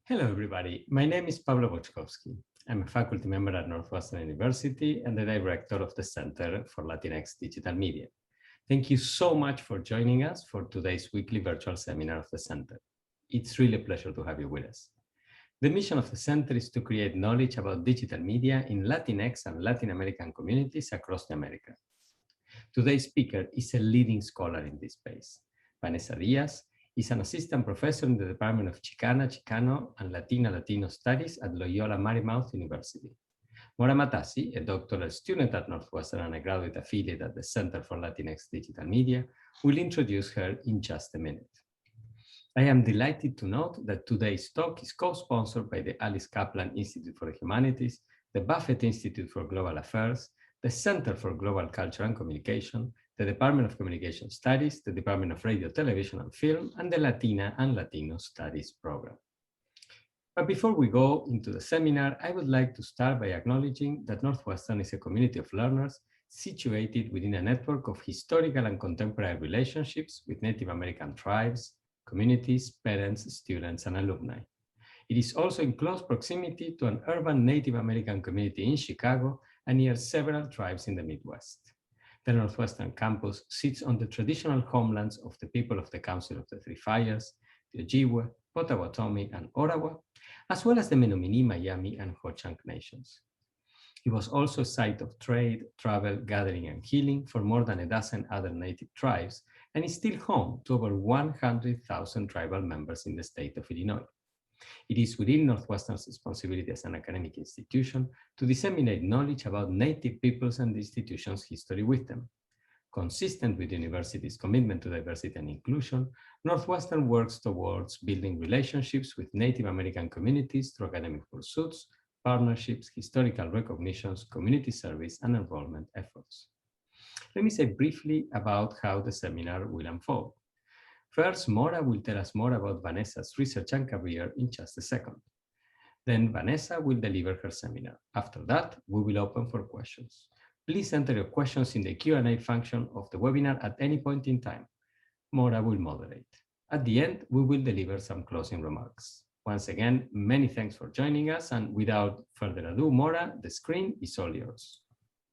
Hello, everybody. My name is Pablo Boczkowski. I'm a faculty member at Northwestern University and the director of the Center for Latinx Digital Media. Thank you so much for joining us for today's weekly virtual seminar of the Center. It's really a pleasure to have you with us. The mission of the Center is to create knowledge about digital media in Latinx and Latin American communities across the Americas. Today's speaker is a leading scholar in this space. Vanessa Díaz is an assistant professor in the Department of Chicana, Chicano, and Latino Studies at Loyola Marymount University. Mora Matassi, a doctoral student at Northwestern and a graduate affiliate at the Center for Latinx Digital Media, will introduce her in just a minute. I am delighted to note that today's talk is co-sponsored by the Alice Kaplan Institute for the Humanities, the Buffett Institute for Global Affairs, the Center for Global Culture and Communication, the Department of Communication Studies, the Department of Radio, Television, and Film, and the Latina and Latino Studies program. But before we go into the seminar, I would like to start by acknowledging that Northwestern is a community of learners situated within a network of historical and contemporary relationships with Native American tribes, communities, parents, students, and alumni. It is also in close proximity to an urban Native American community in Chicago and near several tribes in the Midwest. The Northwestern campus sits on the traditional homelands of the people of the Council of the Three Fires, the Ojibwe, Potawatomi, and Ottawa, as well as the Menominee, Miami, and Ho-Chunk nations. It was also a site of trade, travel, gathering, and healing for more than a dozen other native tribes, and is still home to over 100,000 tribal members in the state of Illinois. It is within Northwestern's responsibility as an academic institution to disseminate knowledge about Native peoples and the institution's history with them. Consistent with the university's commitment to diversity and inclusion, Northwestern works towards building relationships with Native American communities through academic pursuits, partnerships, historical recognitions, community service, and enrollment efforts. Let me say briefly about how the seminar will unfold. First, Mora will tell us more about Vanessa's research and career in just a second. Then Vanessa will deliver her seminar. After that, we will open for questions. Please enter your questions in the Q&A function of the webinar at any point in time. Mora will moderate. At the end, we will deliver some closing remarks. Once again, many thanks for joining us, and without further ado, Mora, the screen is all yours.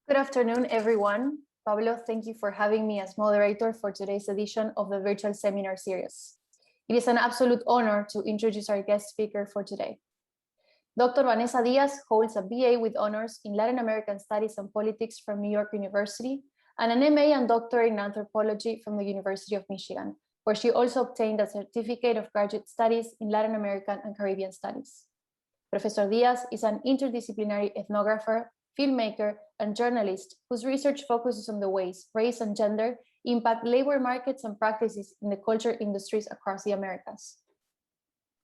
Good afternoon, everyone. Pablo, thank you for having me as moderator for today's edition of the virtual seminar series. It is an absolute honor to introduce our guest speaker for today. Dr. Vanessa Díaz holds a BA with honors in Latin American Studies and Politics from New York University and an MA and doctorate in anthropology from the University of Michigan, where she also obtained a certificate of graduate studies in Latin American and Caribbean studies. Professor Díaz is an interdisciplinary ethnographer, filmmaker, and journalist whose research focuses on the ways race and gender impact labor markets and practices in the culture industries across the Americas.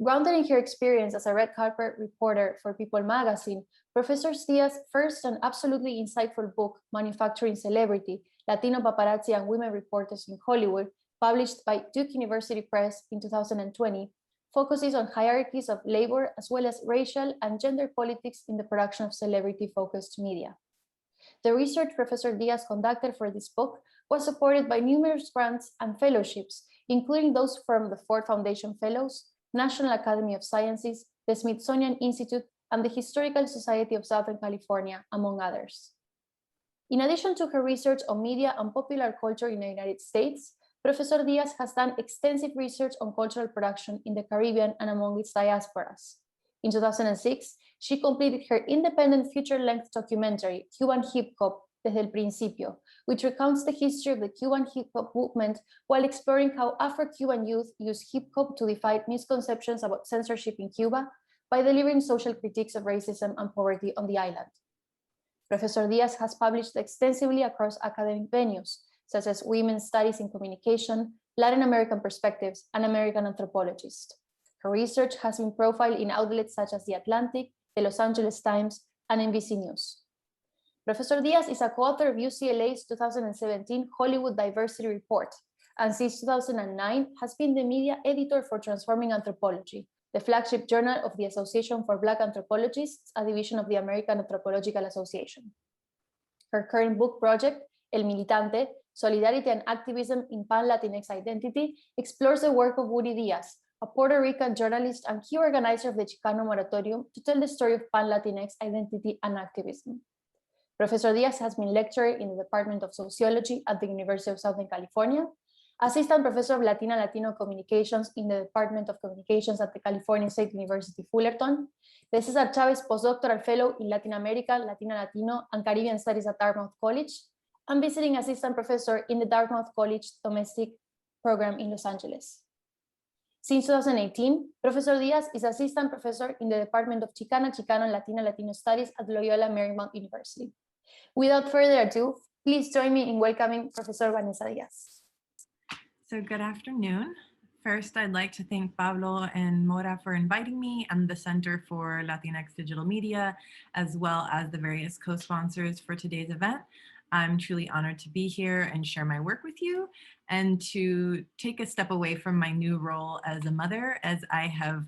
Grounded in her experience as a red carpet reporter for People magazine, Professor Díaz's first and absolutely insightful book, Manufacturing Celebrity, Latino Paparazzi and Women Reporters in Hollywood, published by Duke University Press in 2020, focuses on hierarchies of labor as well as racial and gender politics in the production of celebrity-focused media. The research Professor Díaz conducted for this book was supported by numerous grants and fellowships, including those from the Ford Foundation Fellows, National Academy of Sciences, the Smithsonian Institute, and the Historical Society of Southern California, among others. In addition to her research on media and popular culture in the United States, Professor Díaz has done extensive research on cultural production in the Caribbean and among its diasporas. In 2006, she completed her independent feature-length documentary, Cuban Hip Hop, Desde el Principio, which recounts the history of the Cuban hip hop movement while exploring how Afro-Cuban youth use hip hop to defy misconceptions about censorship in Cuba by delivering social critiques of racism and poverty on the island. Professor Díaz has published extensively across academic venues, such as Women's Studies in Communication, Latin American Perspectives, and American Anthropologist. Her research has been profiled in outlets such as The Atlantic, the Los Angeles Times, and NBC News. Professor Díaz is a co-author of UCLA's 2017 Hollywood Diversity Report, and since 2009 has been the media editor for Transforming Anthropology, the flagship journal of the Association for Black Anthropologists, a division of the American Anthropological Association. Her current book project, El Militante, Solidarity and Activism in Pan-Latinx Identity, explores the work of Woody Díaz, a Puerto Rican journalist and key organizer of the Chicano Moratorium, to tell the story of Pan-Latinx identity and activism. Professor Díaz has been lecturer in the Department of Sociology at the University of Southern California, Assistant Professor of Latino Communications in the Department of Communications at the California State University, Fullerton, the Cesar Chavez Postdoctoral Fellow in Latin America, Latino, and Caribbean Studies at Dartmouth College, and Visiting Assistant Professor in the Dartmouth College Domestic Program in Los Angeles. Since 2018, Professor Díaz is Assistant Professor in the Department of Chicano, and Latino Studies at Loyola Marymount University. Without further ado, please join me in welcoming Professor Vanessa Díaz. So good afternoon. First, I'd like to thank Pablo and Mora for inviting me and the Center for Latinx Digital Media, as well as the various co-sponsors for today's event. I'm truly honored to be here and share my work with you, and to take a step away from my new role as a mother. As I have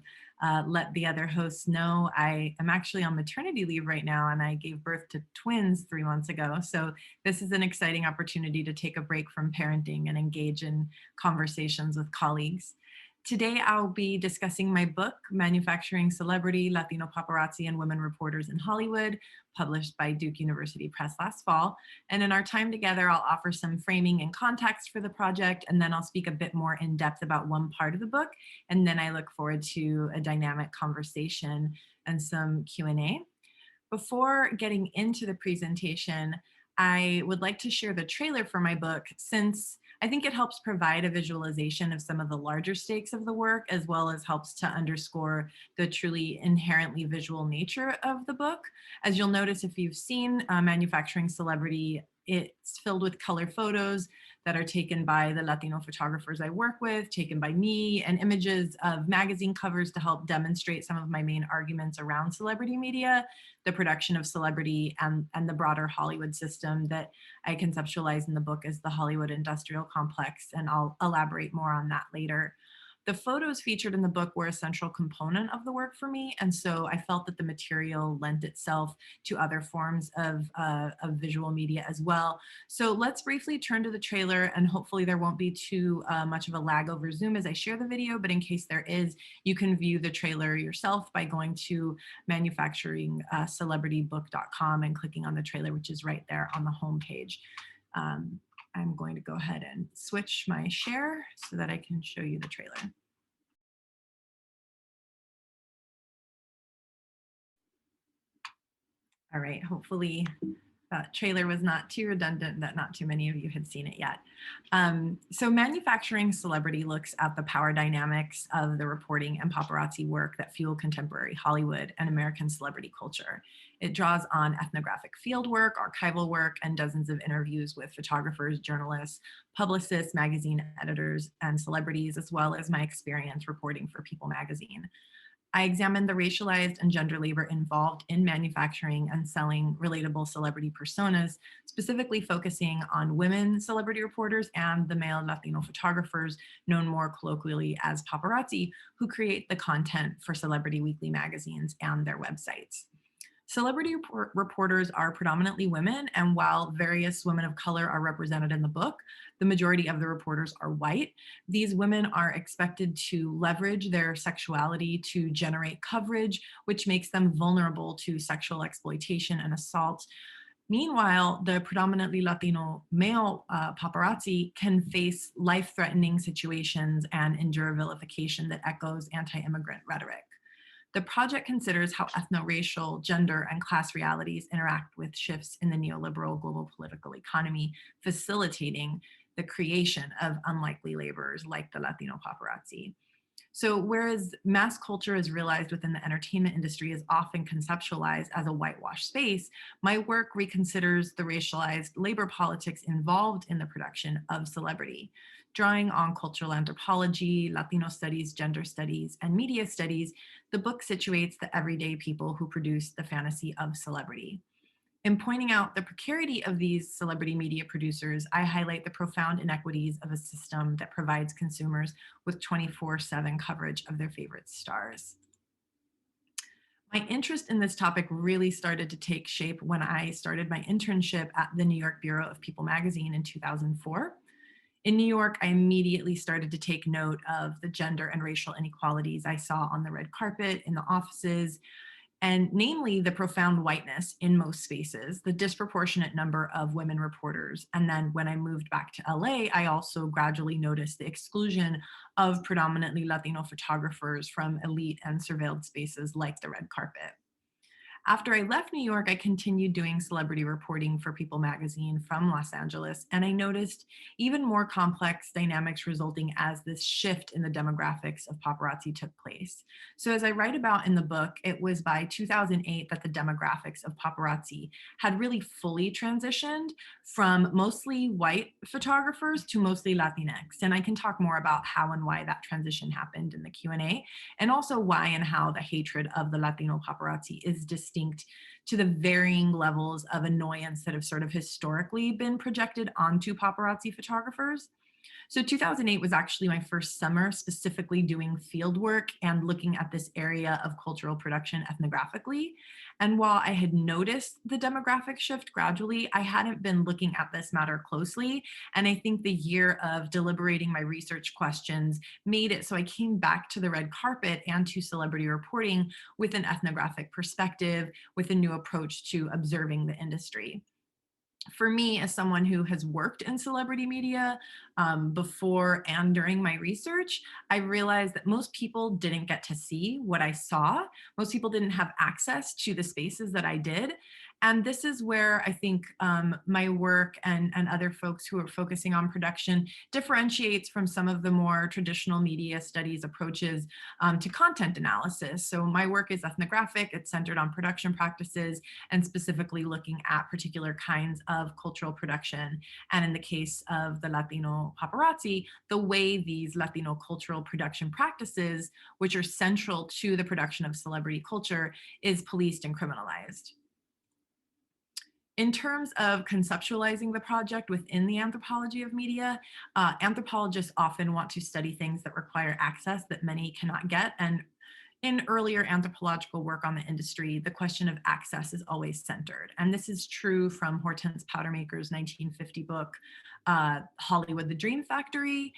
let the other hosts know, I am actually on maternity leave right now, and I gave birth to twins 3 months ago. So this is an exciting opportunity to take a break from parenting and engage in conversations with colleagues. Today, I'll be discussing my book, Manufacturing Celebrity, Latino Paparazzi and Women Reporters in Hollywood, published by Duke University Press last fall. And in our time together, I'll offer some framing and context for the project, and then I'll speak a bit more in depth about one part of the book. And then I look forward to a dynamic conversation and some Q&A. Before getting into the presentation, I would like to share the trailer for my book, since I think it helps provide a visualization of some of the larger stakes of the work, as well as helps to underscore the truly inherently visual nature of the book. As you'll notice if you've seen Manufacturing Celebrity, it's filled with color photos that are taken by the Latino photographers I work with, taken by me, and images of magazine covers to help demonstrate some of my main arguments around celebrity media, the production of celebrity, and the broader Hollywood system that I conceptualize in the book as the Hollywood industrial complex, and I'll elaborate more on that later. The photos featured in the book were a central component of the work for me, and so I felt that the material lent itself to other forms of visual media as well. So let's briefly turn to the trailer, and hopefully there won't be too much of a lag over Zoom as I share the video, but in case there is, you can view the trailer yourself by going to manufacturingcelebritybook.com and clicking on the trailer, which is right there on the homepage. I'm going to go ahead and switch my share so that I can show you the trailer. All right, hopefully that trailer was not too redundant, that not too many of you had seen it yet. So Manufacturing Celebrity looks at the power dynamics of the reporting and paparazzi work that fuel contemporary Hollywood and American celebrity culture. It draws on ethnographic fieldwork, archival work, and dozens of interviews with photographers, journalists, publicists, magazine editors, and celebrities, as well as my experience reporting for People magazine. I examined the racialized and gender labor involved in manufacturing and selling relatable celebrity personas, specifically focusing on women celebrity reporters and the male Latino photographers, known more colloquially as paparazzi, who create the content for celebrity weekly magazines and their websites. Celebrity reporters are predominantly women, and while various women of color are represented in the book, the majority of the reporters are white. These women are expected to leverage their sexuality to generate coverage, which makes them vulnerable to sexual exploitation and assault. Meanwhile, the predominantly Latino male paparazzi can face life-threatening situations and endure vilification that echoes anti-immigrant rhetoric. The project considers how ethno-racial, gender, and class realities interact with shifts in the neoliberal global political economy, facilitating the creation of unlikely laborers like the Latino paparazzi. So whereas mass culture is realized within the entertainment industry is often conceptualized as a whitewashed space, my work reconsiders the racialized labor politics involved in the production of celebrity. Drawing on cultural anthropology, Latino studies, gender studies, and media studies, the book situates the everyday people who produce the fantasy of celebrity. In pointing out the precarity of these celebrity media producers, I highlight the profound inequities of a system that provides consumers with 24/7 coverage of their favorite stars. My interest in this topic really started to take shape when I started my internship at the New York Bureau of People magazine in 2004. In New York, I immediately started to take note of the gender and racial inequalities I saw on the red carpet, in the offices, and namely the profound whiteness in most spaces, the disproportionate number of women reporters. And then when I moved back to LA, I also gradually noticed the exclusion of predominantly Latino photographers from elite and surveilled spaces like the red carpet. After I left New York, I continued doing celebrity reporting for People magazine from Los Angeles, and I noticed even more complex dynamics resulting as this shift in the demographics of paparazzi took place. So as I write about in the book, it was by 2008 that the demographics of paparazzi had really fully transitioned from mostly white photographers to mostly Latinx. And I can talk more about how and why that transition happened in the Q&A, and also why and how the hatred of the Latino paparazzi is distinct to the varying levels of annoyance that have sort of historically been projected onto paparazzi photographers. So 2008 was actually my first summer specifically doing field work and looking at this area of cultural production ethnographically. And while I had noticed the demographic shift gradually, I hadn't been looking at this matter closely. And I think the year of deliberating my research questions made it so I came back to the red carpet and to celebrity reporting with an ethnographic perspective, with a new approach to observing the industry. For me, as someone who has worked in celebrity media before and during my research, I realized that most people didn't get to see what I saw. Most people didn't have access to the spaces that I did. And this is where I think my work and other folks who are focusing on production differentiates from some of the more traditional media studies approaches to content analysis. So my work is ethnographic, it's centered on production practices and specifically looking at particular kinds of cultural production. And in the case of the Latino paparazzi, the way these Latino cultural production practices, which are central to the production of celebrity culture, is policed and criminalized. In terms of conceptualizing the project within the anthropology of media, anthropologists often want to study things that require access that many cannot get. And in earlier anthropological work on the industry, the question of access is always centered. And this is true from Hortense Powdermaker's 1950 book, Hollywood, the Dream Factory,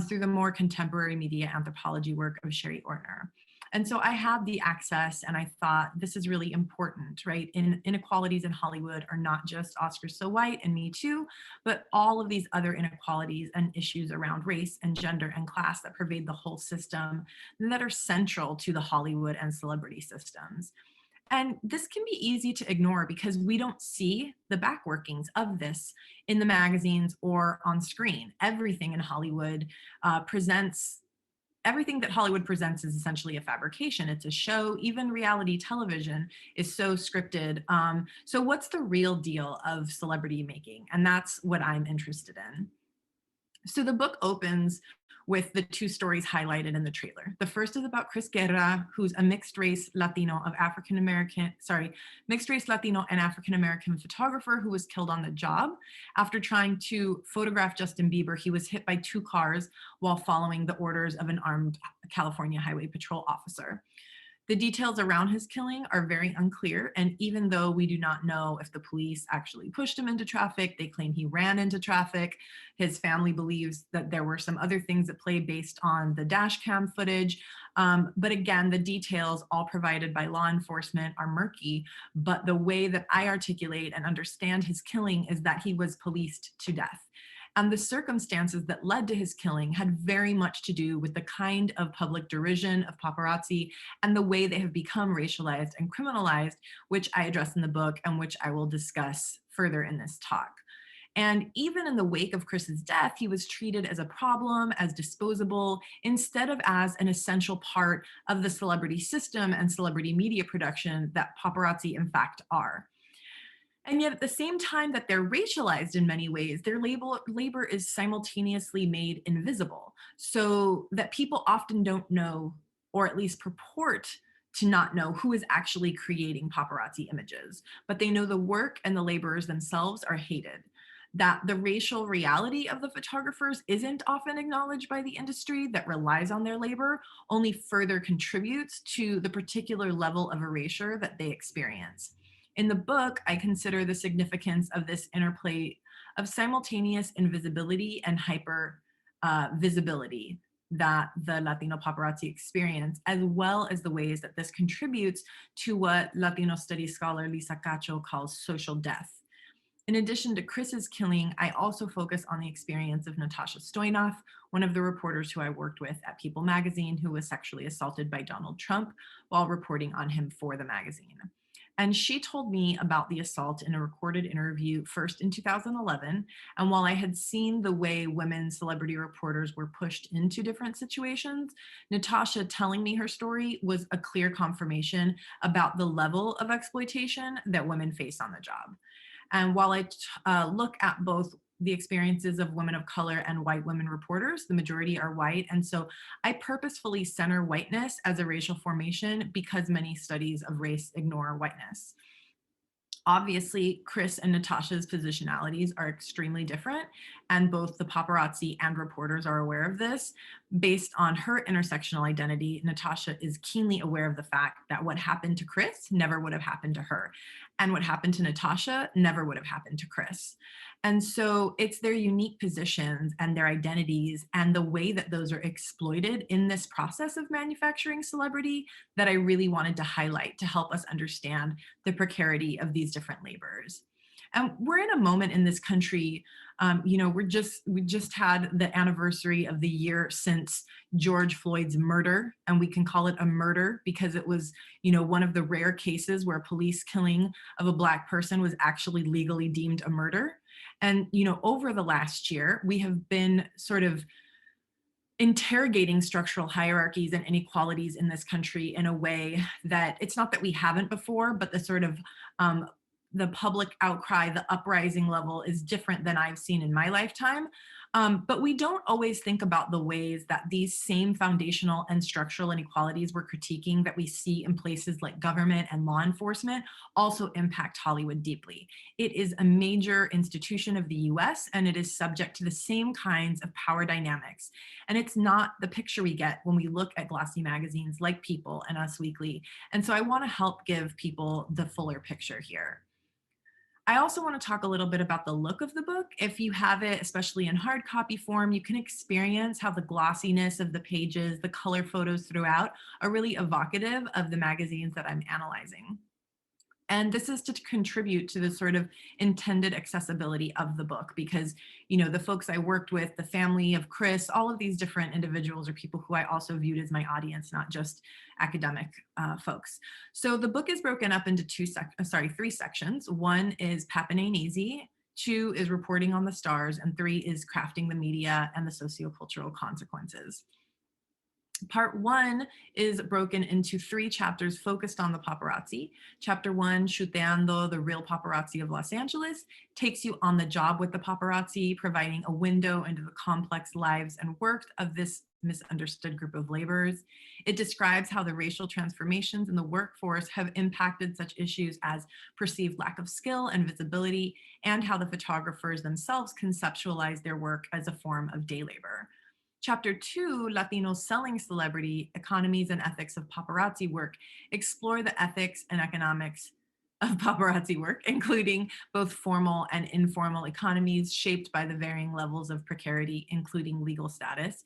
through the more contemporary media anthropology work of Sherry Ortner. And so I had the access and I thought this is really important, right? Inequalities in Hollywood are not just Oscars So White and Me Too, but all of these other inequalities and issues around race and gender and class that pervade the whole system and that are central to the Hollywood and celebrity systems. And this can be easy to ignore because we don't see the back workings of this in the magazines or on screen. Everything that Hollywood presents is essentially a fabrication. It's a show. Even reality television is so scripted. So what's the real deal of celebrity making? And that's what I'm interested in. So the book opens with the two stories highlighted in the trailer. The first is about Chris Guerra, who's a mixed race Latino and African-American photographer who was killed on the job. After trying to photograph Justin Bieber, he was hit by 2 cars while following the orders of an armed California Highway Patrol officer. The details around his killing are very unclear, and even though we do not know if the police actually pushed him into traffic, they claim he ran into traffic. His family believes that there were some other things at play based on the dash cam footage. But again, the details all provided by law enforcement are murky, but the way that I articulate and understand his killing is that he was policed to death. And the circumstances that led to his killing had very much to do with the kind of public derision of paparazzi and the way they have become racialized and criminalized, which I address in the book and which I will discuss further in this talk. And even in the wake of Chris's death, he was treated as a problem, as disposable, instead of as an essential part of the celebrity system and celebrity media production that paparazzi in fact are. And yet at the same time that they're racialized in many ways, their labor is simultaneously made invisible, so that people often don't know, or at least purport to not know, who is actually creating paparazzi images. But they know the work and the laborers themselves are hated. That the racial reality of the photographers isn't often acknowledged by the industry that relies on their labor only further contributes to the particular level of erasure that they experience. In the book, I consider the significance of this interplay of simultaneous invisibility and hyper visibility that the Latino paparazzi experience, as well as the ways that this contributes to what Latino studies scholar Lisa Cacho calls social death. In addition to Chris's killing, I also focus on the experience of Natasha Stoynoff, one of the reporters who I worked with at People magazine, who was sexually assaulted by Donald Trump while reporting on him for the magazine. And she told me about the assault in a recorded interview first in 2011. And while I had seen the way women celebrity reporters were pushed into different situations, Natasha telling me her story was a clear confirmation about the level of exploitation that women face on the job. And while I look at both the experiences of women of color and white women reporters, the majority are white. And so I purposefully center whiteness as a racial formation because many studies of race ignore whiteness. Obviously, Chris and Natasha's positionalities are extremely different, and both the paparazzi and reporters are aware of this. Based on her intersectional identity, Natasha is keenly aware of the fact that what happened to Chris never would have happened to her, and what happened to Natasha never would have happened to Chris. And so it's their unique positions and their identities and the way that those are exploited in this process of manufacturing celebrity that I really wanted to highlight to help us understand the precarity of these different labors. And we're in a moment in this country, we just had the anniversary of the year since George Floyd's murder, and we can call it a murder because it was, one of the rare cases where police killing of a Black person was actually legally deemed a murder. And, over the last year, we have been sort of interrogating structural hierarchies and inequalities in this country in a way that it's not that we haven't before, but the sort of the public outcry, the uprising level is different than I've seen in my lifetime. But we don't always think about the ways that these same foundational and structural inequalities we're critiquing that we see in places like government and law enforcement also impact Hollywood deeply. It is a major institution of the US, and it is subject to the same kinds of power dynamics. And it's not the picture we get when we look at glossy magazines like People and Us Weekly. And so I want to help give people the fuller picture here. I also want to talk a little bit about the look of the book. If you have it, especially in hard copy form, you can experience how the glossiness of the pages, the color photos throughout are really evocative of the magazines that I'm analyzing. And this is to contribute to the sort of intended accessibility of the book because, the folks I worked with, the family of Chris, all of these different individuals are people who I also viewed as my audience, not just academic folks. So the book is broken up into three sections. One is Papine Easy, 2 is Reporting on the Stars, and 3 is Crafting the Media and the Sociocultural Consequences. Part 1 is broken into 3 chapters focused on the paparazzi. Chapter 1, Chuteando, the Real Paparazzi of Los Angeles, takes you on the job with the paparazzi, providing a window into the complex lives and work of this misunderstood group of laborers. It describes how the racial transformations in the workforce have impacted such issues as perceived lack of skill and visibility, and how the photographers themselves conceptualize their work as a form of day labor. Chapter 2, Latinos Selling Celebrity, Economies and Ethics of Paparazzi Work, explore the ethics and economics of paparazzi work, including both formal and informal economies shaped by the varying levels of precarity, including legal status,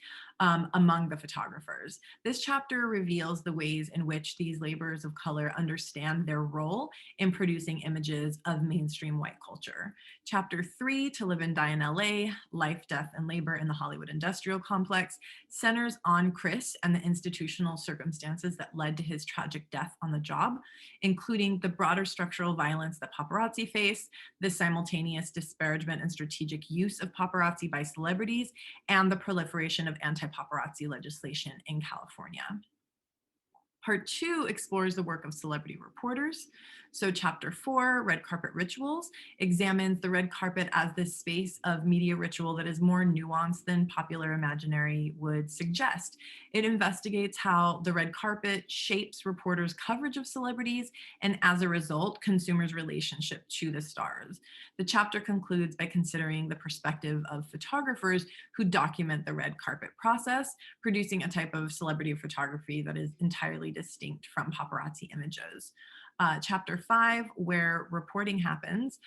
among the photographers. This chapter reveals the ways in which these laborers of color understand their role in producing images of mainstream white culture. Chapter 3, To Live and Die in LA, Life, Death, and Labor in the Hollywood Industrial Complex, centers on Chris and the institutional circumstances that led to his tragic death on the job, including the broader structural violence that paparazzi face, the simultaneous disparagement and strategic use of paparazzi by celebrities, and the proliferation of anti-paparazzi legislation in California. Part 2 explores the work of celebrity reporters. So chapter 4, Red Carpet Rituals, examines the red carpet as this space of media ritual that is more nuanced than popular imaginary would suggest. It investigates how the red carpet shapes reporters' coverage of celebrities and, as a result, consumers' relationship to the stars. The chapter concludes by considering the perspective of photographers who document the red carpet process, producing a type of celebrity photography that is entirely distinct from paparazzi images. Chapter 5, Where Reporting Happens,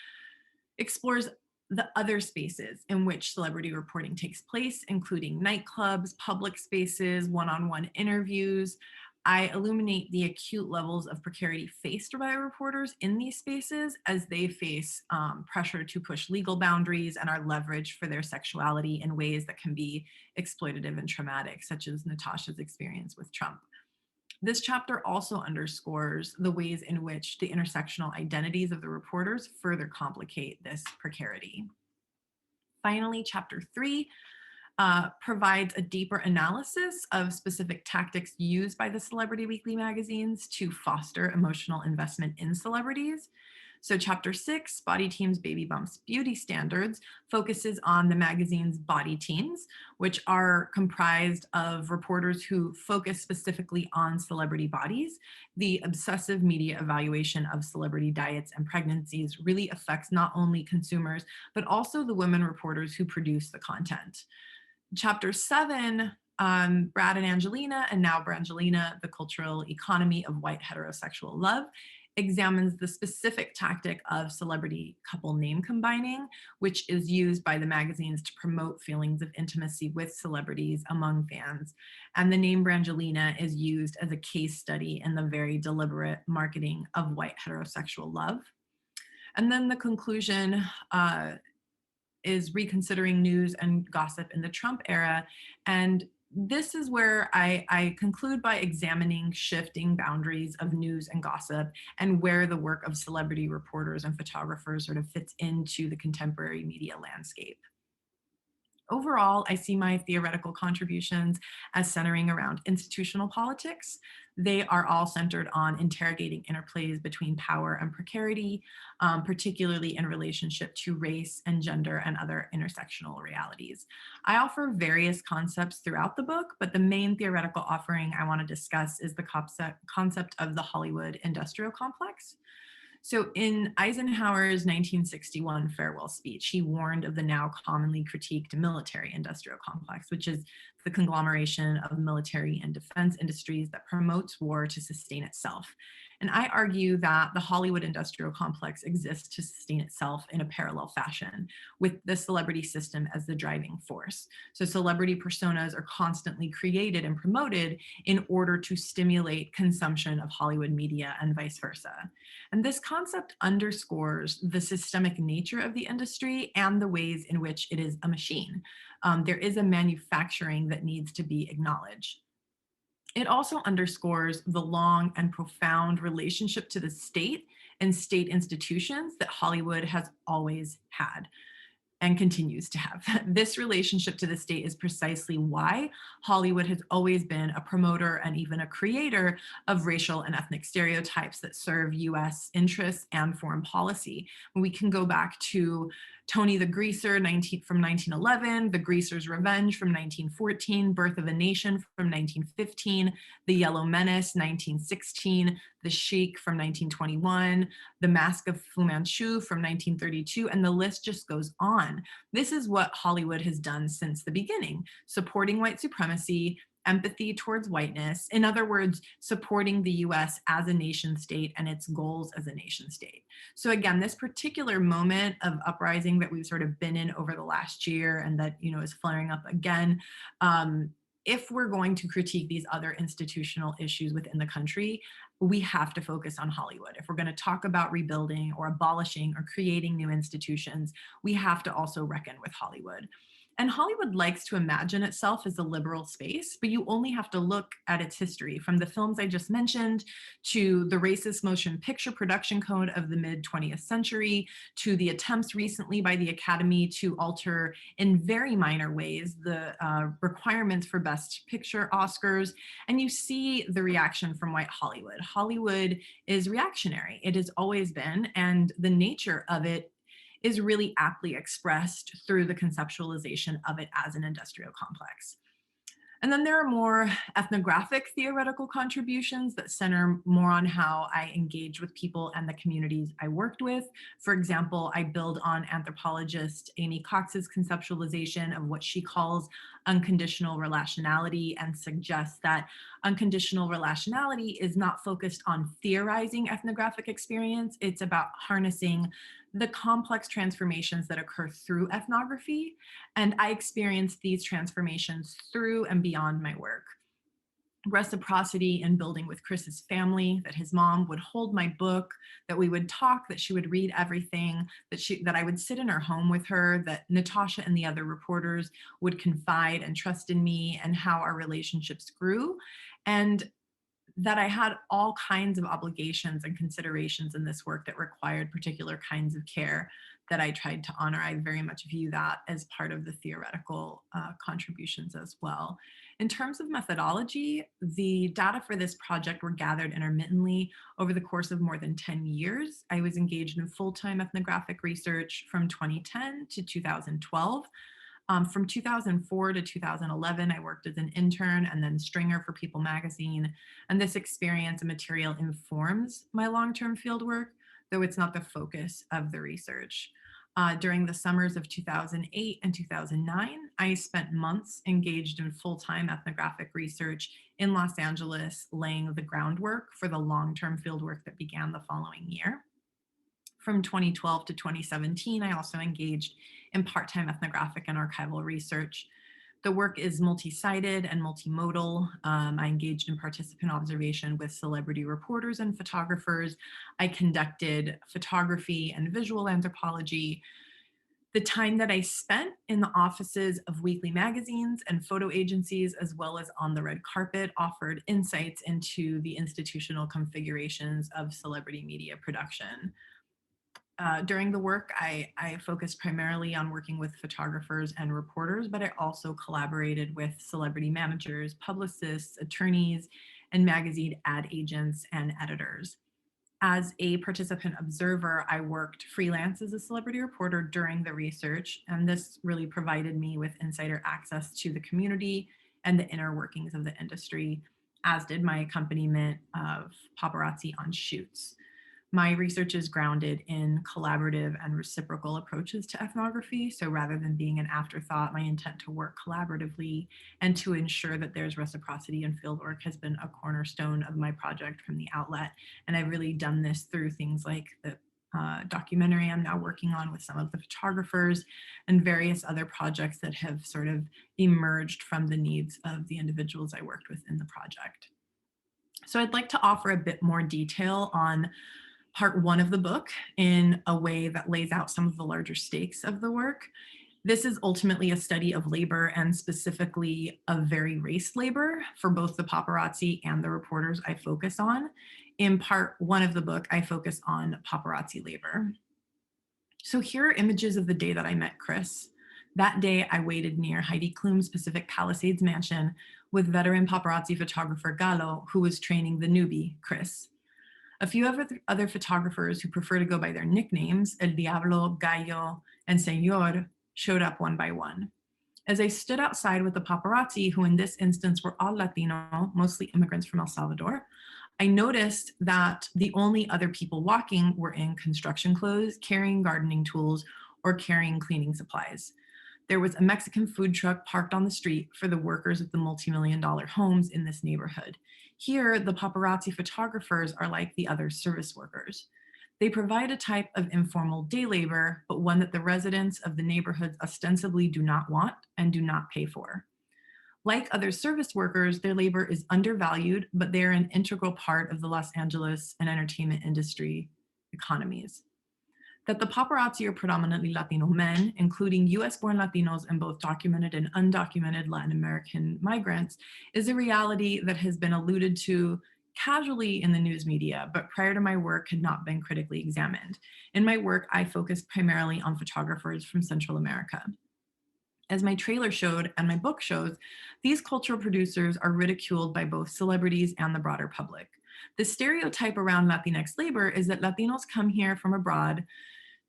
explores the other spaces in which celebrity reporting takes place, including nightclubs, public spaces, one-on-one interviews. I illuminate the acute levels of precarity faced by reporters in these spaces as they face pressure to push legal boundaries and are leveraged for their sexuality in ways that can be exploitative and traumatic, such as Natasha's experience with Trump. This chapter also underscores the ways in which the intersectional identities of the reporters further complicate this precarity. Finally, chapter 3 provides a deeper analysis of specific tactics used by the celebrity weekly magazines to foster emotional investment in celebrities. So chapter 6, Body Teams, Baby Bumps, Beauty Standards, focuses on the magazine's body teams, which are comprised of reporters who focus specifically on celebrity bodies. The obsessive media evaluation of celebrity diets and pregnancies really affects not only consumers, but also the women reporters who produce the content. Chapter 7, Brad and Angelina, and now Brangelina, the cultural economy of white heterosexual love, examines the specific tactic of celebrity couple name combining, which is used by the magazines to promote feelings of intimacy with celebrities among fans. And the name Brangelina is used as a case study in the very deliberate marketing of white heterosexual love. And then the conclusion is reconsidering news and gossip in the Trump era. And this is where I conclude by examining shifting boundaries of news and gossip and where the work of celebrity reporters and photographers sort of fits into the contemporary media landscape. Overall, I see my theoretical contributions as centering around institutional politics. They are all centered on interrogating interplays between power and precarity, particularly in relationship to race and gender and other intersectional realities. I offer various concepts throughout the book, but the main theoretical offering I want to discuss is the concept of the Hollywood industrial complex. So in Eisenhower's 1961 farewell speech, he warned of the now commonly critiqued military industrial complex, which is the conglomeration of military and defense industries that promotes war to sustain itself. And I argue that the Hollywood industrial complex exists to sustain itself in a parallel fashion, with the celebrity system as the driving force. So celebrity personas are constantly created and promoted in order to stimulate consumption of Hollywood media and vice versa. And this concept underscores the systemic nature of the industry and the ways in which it is a machine. There is a manufacturing that needs to be acknowledged. It also underscores the long and profound relationship to the state and state institutions that Hollywood has always had and continues to have. This relationship to the state is precisely why Hollywood has always been a promoter and even a creator of racial and ethnic stereotypes that serve US interests and foreign policy. We can go back to Tony the Greaser from 1911, The Greaser's Revenge from 1914, Birth of a Nation from 1915, The Yellow Menace, 1916, The Sheik from 1921, The Mask of Fu Manchu from 1932, and the list just goes on. This is what Hollywood has done since the beginning, supporting white supremacy, empathy towards whiteness. In other words, supporting the US as a nation state and its goals as a nation state. So again, this particular moment of uprising that we've sort of been in over the last year and that, is flaring up again, if we're going to critique these other institutional issues within the country, we have to focus on Hollywood. If we're going to talk about rebuilding or abolishing or creating new institutions, we have to also reckon with Hollywood. And Hollywood likes to imagine itself as a liberal space, but you only have to look at its history, from the films I just mentioned to the racist motion picture production code of the mid-20th century, to the attempts recently by the Academy to alter in very minor ways the requirements for Best Picture Oscars. And you see the reaction from white Hollywood. Hollywood is reactionary. It has always been, and the nature of it is really aptly expressed through the conceptualization of it as an industrial complex. And then there are more ethnographic theoretical contributions that center more on how I engage with people and the communities I worked with. For example, I build on anthropologist Amy Cox's conceptualization of what she calls unconditional relationality and suggests that unconditional relationality is not focused on theorizing ethnographic experience. It's about harnessing the complex transformations that occur through ethnography. And I experienced these transformations through and beyond my work. Reciprocity in building with Chris's family, that his mom would hold my book, that we would talk, that she would read everything, that I would sit in her home with her, that Natasha and the other reporters would confide and trust in me, and how our relationships grew. And that I had all kinds of obligations and considerations in this work that required particular kinds of care that I tried to honor. I very much view that as part of the theoretical contributions as well. In terms of methodology, the data for this project were gathered intermittently over the course of more than 10 years. I was engaged in full-time ethnographic research from 2010 to 2012. From 2004 to 2011, I worked as an intern and then stringer for People magazine. And this experience and material informs my long-term fieldwork, though it's not the focus of the research. During the summers of 2008 and 2009, I spent months engaged in full-time ethnographic research in Los Angeles, laying the groundwork for the long-term fieldwork that began the following year. From 2012 to 2017, I also engaged in part-time ethnographic and archival research. The work is multi-sided and multimodal. I engaged in participant observation with celebrity reporters and photographers. I conducted photography and visual anthropology. The time that I spent in the offices of weekly magazines and photo agencies, as well as on the red carpet, offered insights into the institutional configurations of celebrity media production. During the work, I focused primarily on working with photographers and reporters, but I also collaborated with celebrity managers, publicists, attorneys, and magazine ad agents and editors. As a participant observer, I worked freelance as a celebrity reporter during the research, and this really provided me with insider access to the community and the inner workings of the industry, as did my accompaniment of paparazzi on shoots. My research is grounded in collaborative and reciprocal approaches to ethnography. So rather than being an afterthought, my intent to work collaboratively and to ensure that there's reciprocity in fieldwork has been a cornerstone of my project from the outlet. And I've really done this through things like the documentary I'm now working on with some of the photographers and various other projects that have sort of emerged from the needs of the individuals I worked with in the project. So I'd like to offer a bit more detail on part one of the book in a way that lays out some of the larger stakes of the work. This is ultimately a study of labor, and specifically of very race labor for both the paparazzi and the reporters I focus on. In part one of the book, I focus on paparazzi labor. So here are images of the day that I met Chris. That day, I waited near Heidi Klum's Pacific Palisades mansion with veteran paparazzi photographer Galo, who was training the newbie, Chris. A few other photographers who prefer to go by their nicknames, El Diablo, Gallo, and Señor, showed up one by one. As I stood outside with the paparazzi, who in this instance were all Latino, mostly immigrants from El Salvador, I noticed that the only other people walking were in construction clothes, carrying gardening tools, or carrying cleaning supplies. There was a Mexican food truck parked on the street for the workers of the multi-million-dollar homes in this neighborhood. Here, the paparazzi photographers are like the other service workers. They provide a type of informal day labor, but one that the residents of the neighborhoods ostensibly do not want and do not pay for. Like other service workers, their labor is undervalued, but they're an integral part of the Los Angeles and entertainment industry economies. That the paparazzi are predominantly Latino men, including US-born Latinos and both documented and undocumented Latin American migrants, is a reality that has been alluded to casually in the news media, but prior to my work had not been critically examined. In my work, I focused primarily on photographers from Central America. As my trailer showed and my book shows, these cultural producers are ridiculed by both celebrities and the broader public. The stereotype around Latinx labor is that Latinos come here from abroad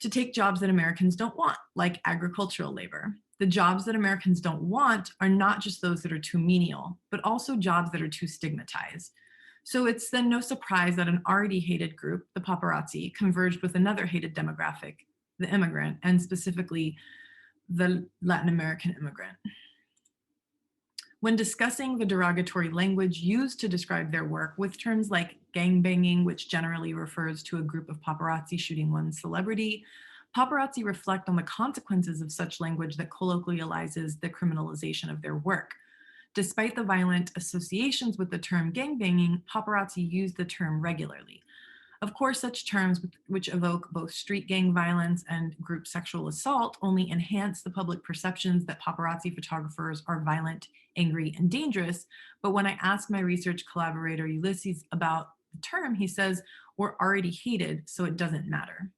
to take jobs that Americans don't want, like agricultural labor. The jobs that Americans don't want are not just those that are too menial, but also jobs that are too stigmatized. So it's then no surprise that an already hated group, the paparazzi, converged with another hated demographic, the immigrant, and specifically the Latin American immigrant. When discussing the derogatory language used to describe their work with terms like gangbanging, which generally refers to a group of paparazzi shooting one celebrity, paparazzi reflect on the consequences of such language that colloquializes the criminalization of their work. Despite the violent associations with the term gangbanging, paparazzi use the term regularly. Of course, such terms which evoke both street gang violence and group sexual assault only enhance the public perceptions that paparazzi photographers are violent, angry, and dangerous. But when I ask my research collaborator Ulysses about the term, he says, "We're already hated, so it doesn't matter."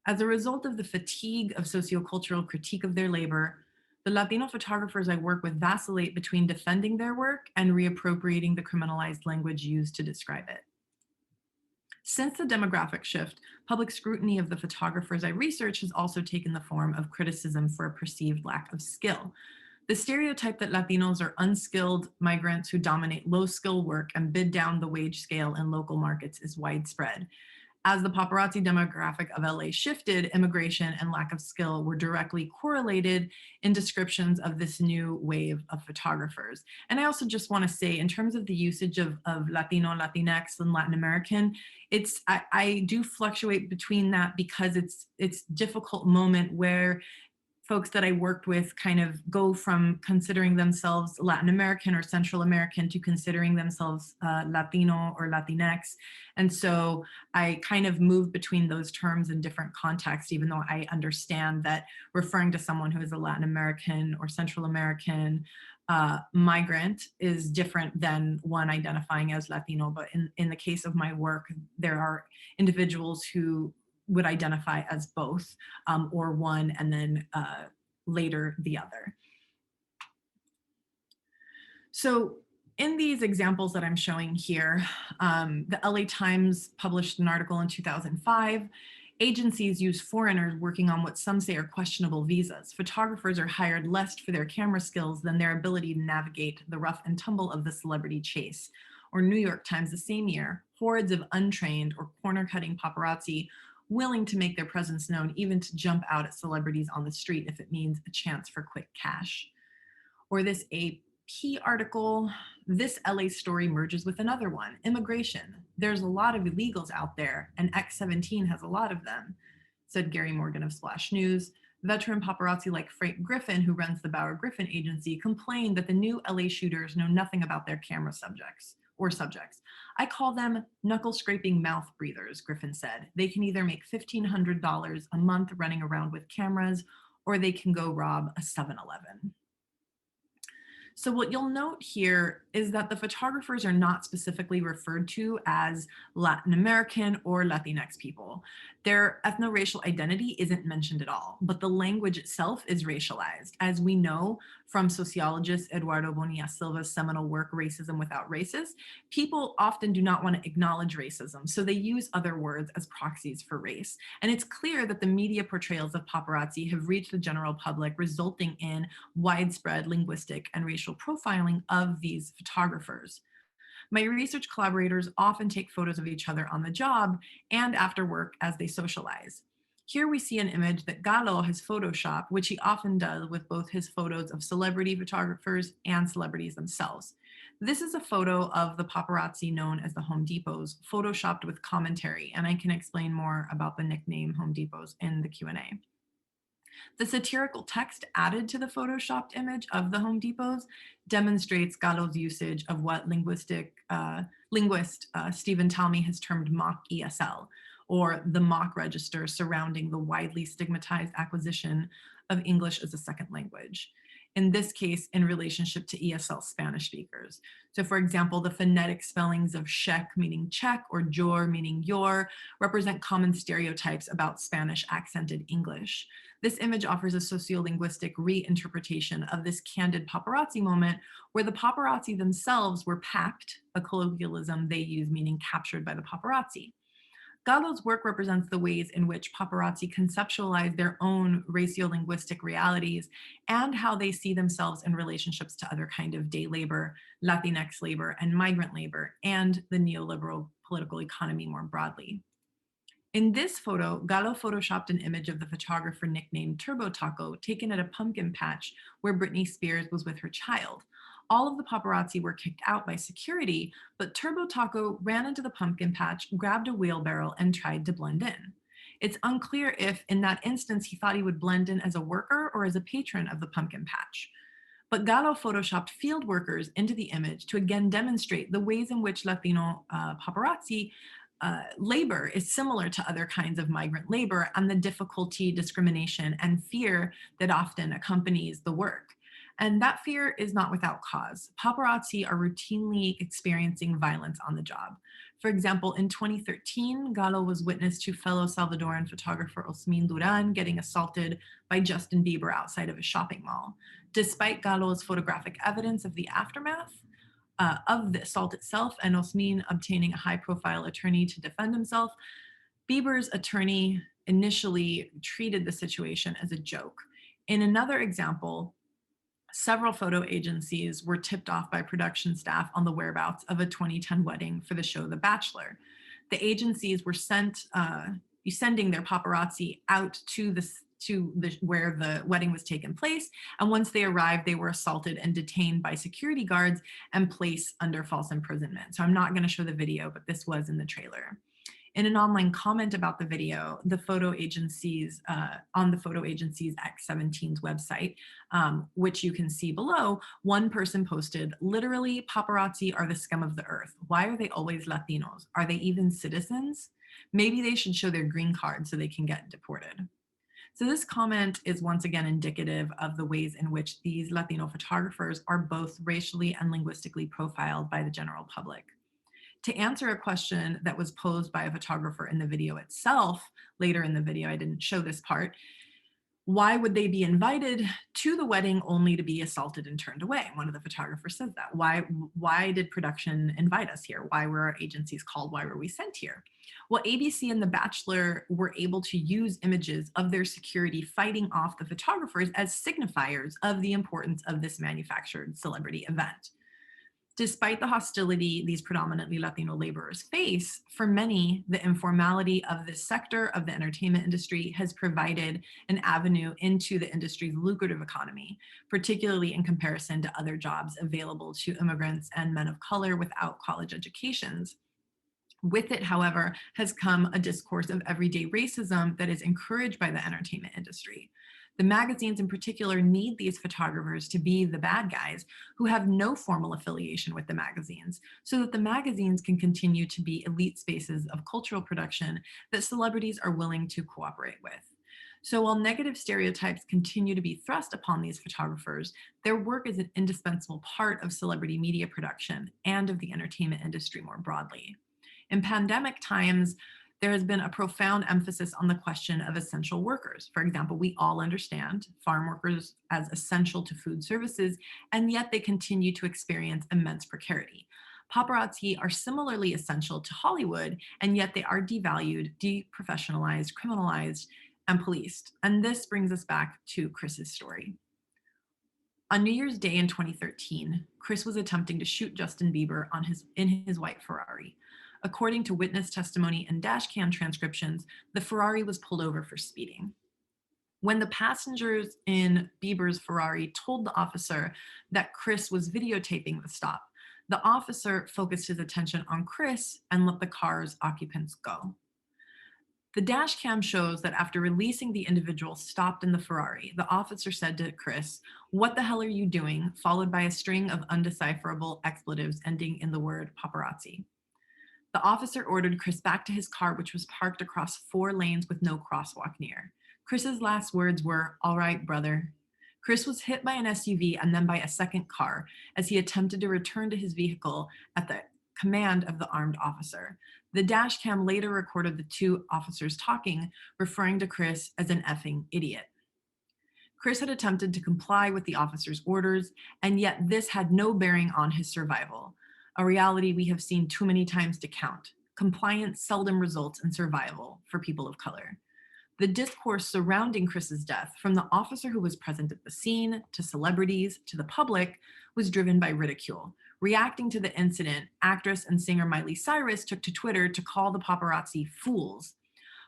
As a result of the fatigue of sociocultural critique of their labor, the Latino photographers I work with vacillate between defending their work and reappropriating the criminalized language used to describe it. Since the demographic shift, public scrutiny of the photographers I research has also taken the form of criticism for a perceived lack of skill. The stereotype that Latinos are unskilled migrants who dominate low-skill work and bid down the wage scale in local markets is widespread. As the paparazzi demographic of LA shifted, immigration and lack of skill were directly correlated in descriptions of this new wave of photographers. And I also just want to say, in terms of the usage of Latino, Latinx, and Latin American, I do fluctuate between that because it's a difficult moment where folks that I worked with kind of go from considering themselves Latin American or Central American to considering themselves Latino or Latinx. And so I kind of move between those terms in different contexts, even though I understand that referring to someone who is a Latin American or Central American migrant is different than one identifying as Latino. But in the case of my work, there are individuals who would identify as both or one and then later the other. So in these examples that I'm showing here, the LA Times published an article in 2005. Agencies use foreigners working on what some say are questionable visas. Photographers are hired less for their camera skills than their ability to navigate the rough and tumble of the celebrity chase. Or New York Times the same year, hordes of untrained or corner-cutting paparazzi willing to make their presence known, even to jump out at celebrities on the street if it means a chance for quick cash. Or this AP article, this LA story merges with another one, immigration. There's a lot of illegals out there, and X-17 has a lot of them, said Gary Morgan of Splash News. Veteran paparazzi like Frank Griffin, who runs the Bauer Griffin Agency, complained that the new LA shooters know nothing about their camera subjects. I call them knuckle-scraping mouth breathers, Griffin said. They can either make $1,500 a month running around with cameras, or they can go rob a 7-Eleven. So what you'll note here is that the photographers are not specifically referred to as Latin American or Latinx people. Their ethno-racial identity isn't mentioned at all, but the language itself is racialized. As we know from sociologist Eduardo Bonilla Silva's seminal work, Racism Without Races, people often do not want to acknowledge racism, so they use other words as proxies for race. And it's clear that the media portrayals of paparazzi have reached the general public, resulting in widespread linguistic and racial profiling of these photographers. My research collaborators often take photos of each other on the job and after work as they socialize. Here we see an image that Galo has photoshopped, which he often does with both his photos of celebrity photographers and celebrities themselves. This is a photo of the paparazzi known as the Home Depots, photoshopped with commentary, and I can explain more about the nickname Home Depots in the Q&A. The satirical text added to the photoshopped image of the Home Depots demonstrates Galo's usage of what linguist Stephen Talmy has termed mock ESL, or the mock register surrounding the widely stigmatized acquisition of English as a second language. In this case, in relationship to ESL Spanish speakers. So for example, the phonetic spellings of Czech meaning Czech or Jor meaning your represent common stereotypes about Spanish accented English. This image offers a sociolinguistic reinterpretation of this candid paparazzi moment where the paparazzi themselves were packed, a colloquialism they use meaning captured by the paparazzi. Galo's work represents the ways in which paparazzi conceptualize their own racial-linguistic realities and how they see themselves in relationships to other kind of day labor, Latinx labor, and migrant labor, and the neoliberal political economy more broadly. In this photo, Galo photoshopped an image of the photographer nicknamed Turbo Taco taken at a pumpkin patch where Britney Spears was with her child. All of the paparazzi were kicked out by security, but Turbo Taco ran into the pumpkin patch, grabbed a wheelbarrow, and tried to blend in. It's unclear if, in that instance, he thought he would blend in as a worker or as a patron of the pumpkin patch. But Gallo photoshopped field workers into the image to again demonstrate the ways in which Latino paparazzi labor is similar to other kinds of migrant labor and the difficulty, discrimination, and fear that often accompanies the work. And that fear is not without cause. Paparazzi are routinely experiencing violence on the job. For example, in 2013, Gallo was witness to fellow Salvadoran photographer Osmin Duran getting assaulted by Justin Bieber outside of a shopping mall. Despite Gallo's photographic evidence of the aftermath of the assault itself and Osmin obtaining a high-profile attorney to defend himself, Bieber's attorney initially treated the situation as a joke. In another example, several photo agencies were tipped off by production staff on the whereabouts of a 2010 wedding for the show The Bachelor. The agencies were sending their paparazzi out to where the wedding was taking place, and once they arrived, they were assaulted and detained by security guards and placed under false imprisonment. So I'm not going to show the video, but this was in the trailer. In an online comment about the video, the photo agencies on the photo agency's X17's website, which you can see below, one person posted, "Literally, paparazzi are the scum of the earth. Why are they always Latinos? Are they even citizens? Maybe they should show their green card so they can get deported." So this comment is once again indicative of the ways in which these Latino photographers are both racially and linguistically profiled by the general public. To answer a question that was posed by a photographer in the video itself, later in the video, I didn't show this part, why would they be invited to the wedding only to be assaulted and turned away? One of the photographers says that. Why did production invite us here? Why were our agencies called? Why were we sent here? Well, ABC and The Bachelor were able to use images of their security fighting off the photographers as signifiers of the importance of this manufactured celebrity event. Despite the hostility these predominantly Latino laborers face, for many, the informality of this sector of the entertainment industry has provided an avenue into the industry's lucrative economy, particularly in comparison to other jobs available to immigrants and men of color without college educations. With it, however, has come a discourse of everyday racism that is encouraged by the entertainment industry. The magazines in particular need these photographers to be the bad guys who have no formal affiliation with the magazines, so that the magazines can continue to be elite spaces of cultural production that celebrities are willing to cooperate with. So while negative stereotypes continue to be thrust upon these photographers, their work is an indispensable part of celebrity media production and of the entertainment industry more broadly. In pandemic times, there has been a profound emphasis on the question of essential workers. For example, we all understand farm workers as essential to food services, and yet they continue to experience immense precarity. Paparazzi are similarly essential to Hollywood, and yet they are devalued, deprofessionalized, criminalized, and policed. And this brings us back to Chris's story. On New Year's Day in 2013, Chris was attempting to shoot Justin Bieber in his white Ferrari. According to witness testimony and dashcam transcriptions, the Ferrari was pulled over for speeding. When the passengers in Bieber's Ferrari told the officer that Chris was videotaping the stop, the officer focused his attention on Chris and let the car's occupants go. The dashcam shows that after releasing the individual stopped in the Ferrari, the officer said to Chris, "What the hell are you doing?" followed by a string of undecipherable expletives ending in the word paparazzi. The officer ordered Chris back to his car, which was parked across 4 lanes with no crosswalk near. Chris's last words were, "All right, brother." Chris was hit by an SUV and then by a second car as he attempted to return to his vehicle at the command of the armed officer. The dashcam later recorded the 2 officers talking, referring to Chris as an effing idiot. Chris had attempted to comply with the officer's orders, and yet this had no bearing on his survival. A reality we have seen too many times to count. Compliance seldom results in survival for people of color. The discourse surrounding Chris's death, from the officer who was present at the scene, to celebrities, to the public, was driven by ridicule. Reacting to the incident, actress and singer Miley Cyrus took to Twitter to call the paparazzi fools.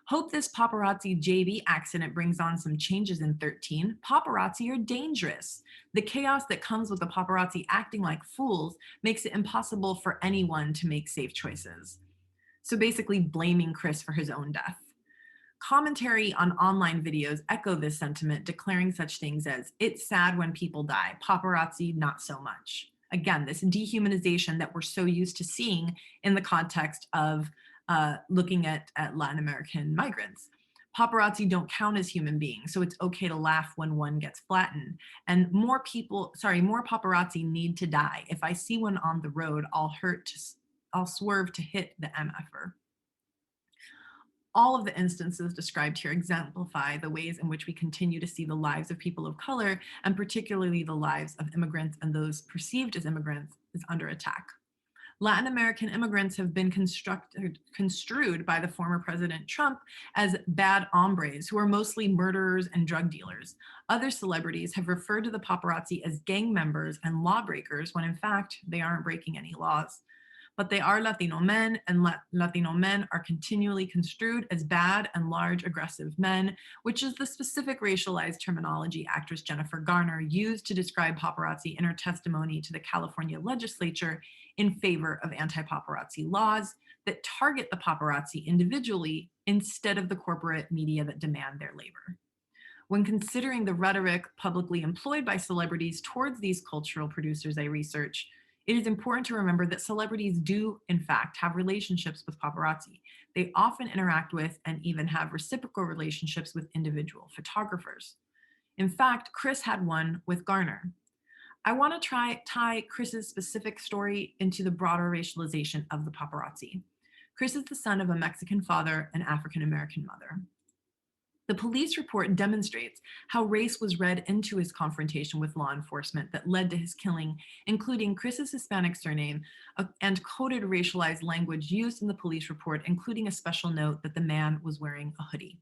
Hope this paparazzi JB accident brings on some changes in 13. Paparazzi are dangerous. The chaos that comes with the paparazzi acting like fools makes it impossible for anyone to make safe choices. So basically blaming Chris for his own death. Commentary on online videos echo this sentiment, declaring such things as, it's sad when people die, paparazzi not so much. Again, this dehumanization that we're so used to seeing in the context of looking at Latin American migrants. Paparazzi don't count as human beings, so it's okay to laugh when one gets flattened. And more paparazzi need to die. If I see one on the road, I'll swerve to hit the MFer. All of the instances described here exemplify the ways in which we continue to see the lives of people of color, and particularly the lives of immigrants and those perceived as immigrants, is under attack. Latin American immigrants have been construed by the former President Trump as bad hombres who are mostly murderers and drug dealers. Other celebrities have referred to the paparazzi as gang members and lawbreakers when in fact they aren't breaking any laws. But they are Latino men, and Latino men are continually construed as bad and large aggressive men, which is the specific racialized terminology actress Jennifer Garner used to describe paparazzi in her testimony to the California legislature in favor of anti-paparazzi laws that target the paparazzi individually instead of the corporate media that demand their labor. When considering the rhetoric publicly employed by celebrities towards these cultural producers I research, it is important to remember that celebrities do, in fact, have relationships with paparazzi. They often interact with and even have reciprocal relationships with individual photographers. In fact, Chris had one with Garner. I want to tie Chris's specific story into the broader racialization of the paparazzi. Chris is the son of a Mexican father and African-American mother. The police report demonstrates how race was read into his confrontation with law enforcement that led to his killing, including Chris's Hispanic surname and coded racialized language used in the police report, including a special note that the man was wearing a hoodie.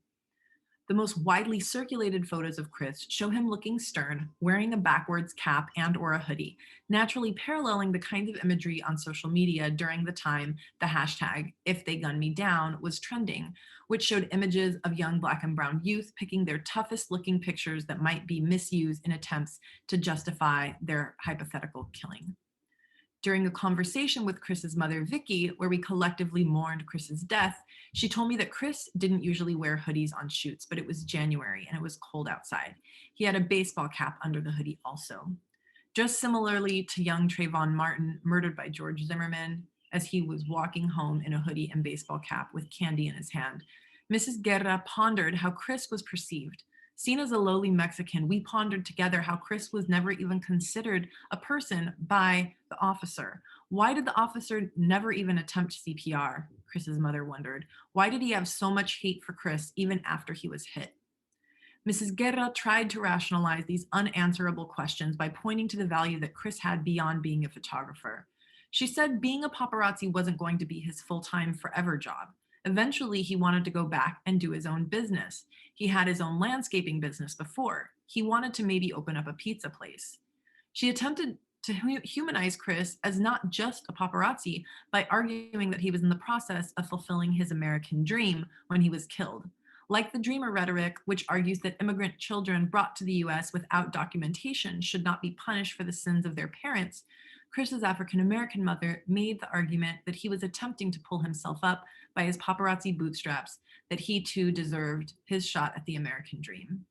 The most widely circulated photos of Chris show him looking stern, wearing a backwards cap and/or a hoodie, naturally paralleling the kinds of imagery on social media during the time the hashtag #IfTheyGunMeDown was trending, which showed images of young Black and brown youth picking their toughest looking pictures that might be misused in attempts to justify their hypothetical killing. During a conversation with Chris's mother, Vicky, where we collectively mourned Chris's death, she told me that Chris didn't usually wear hoodies on shoots, but it was January and it was cold outside. He had a baseball cap under the hoodie also. Just similarly to young Trayvon Martin, murdered by George Zimmerman, as he was walking home in a hoodie and baseball cap with candy in his hand, Mrs. Guerra pondered how Chris was perceived. Seen as a lowly Mexican, we pondered together how Chris was never even considered a person by the officer. Why did the officer never even attempt CPR? Chris's mother wondered. Why did he have so much hate for Chris even after he was hit? Mrs. Guerra tried to rationalize these unanswerable questions by pointing to the value that Chris had beyond being a photographer. She said being a paparazzi wasn't going to be his full-time forever job. Eventually, he wanted to go back and do his own business. He had his own landscaping business before. He wanted to maybe open up a pizza place. She attempted to humanize Chris as not just a paparazzi by arguing that he was in the process of fulfilling his American dream when he was killed. Like the dreamer rhetoric, which argues that immigrant children brought to the US without documentation should not be punished for the sins of their parents, Chris's African-American mother made the argument that he was attempting to pull himself up by his paparazzi bootstraps, that he too deserved his shot at the American dream.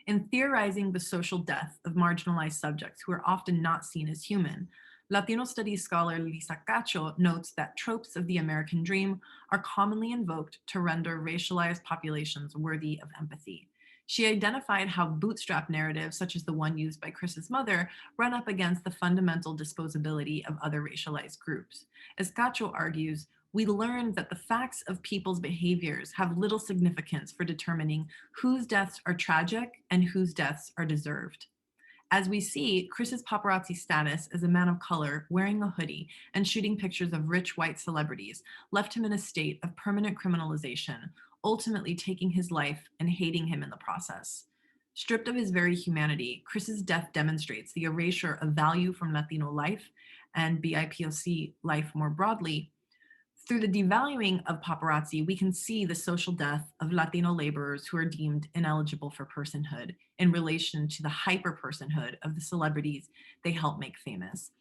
In theorizing the social death of marginalized subjects who are often not seen as human, Latino studies scholar Lisa Cacho notes that tropes of the American dream are commonly invoked to render racialized populations worthy of empathy. She identified how bootstrap narratives, such as the one used by Chris's mother, run up against the fundamental disposability of other racialized groups. As Cacho argues, we learned that the facts of people's behaviors have little significance for determining whose deaths are tragic and whose deaths are deserved. As we see, Chris's paparazzi status as a man of color wearing a hoodie and shooting pictures of rich white celebrities left him in a state of permanent criminalization, ultimately taking his life and hating him in the process. Stripped of his very humanity, Chris's death demonstrates the erasure of value from Latino life and BIPOC life more broadly Through the devaluing of paparazzi, we can see the social death of Latino laborers who are deemed ineligible for personhood in relation to the hyper-personhood of the celebrities they help make famous.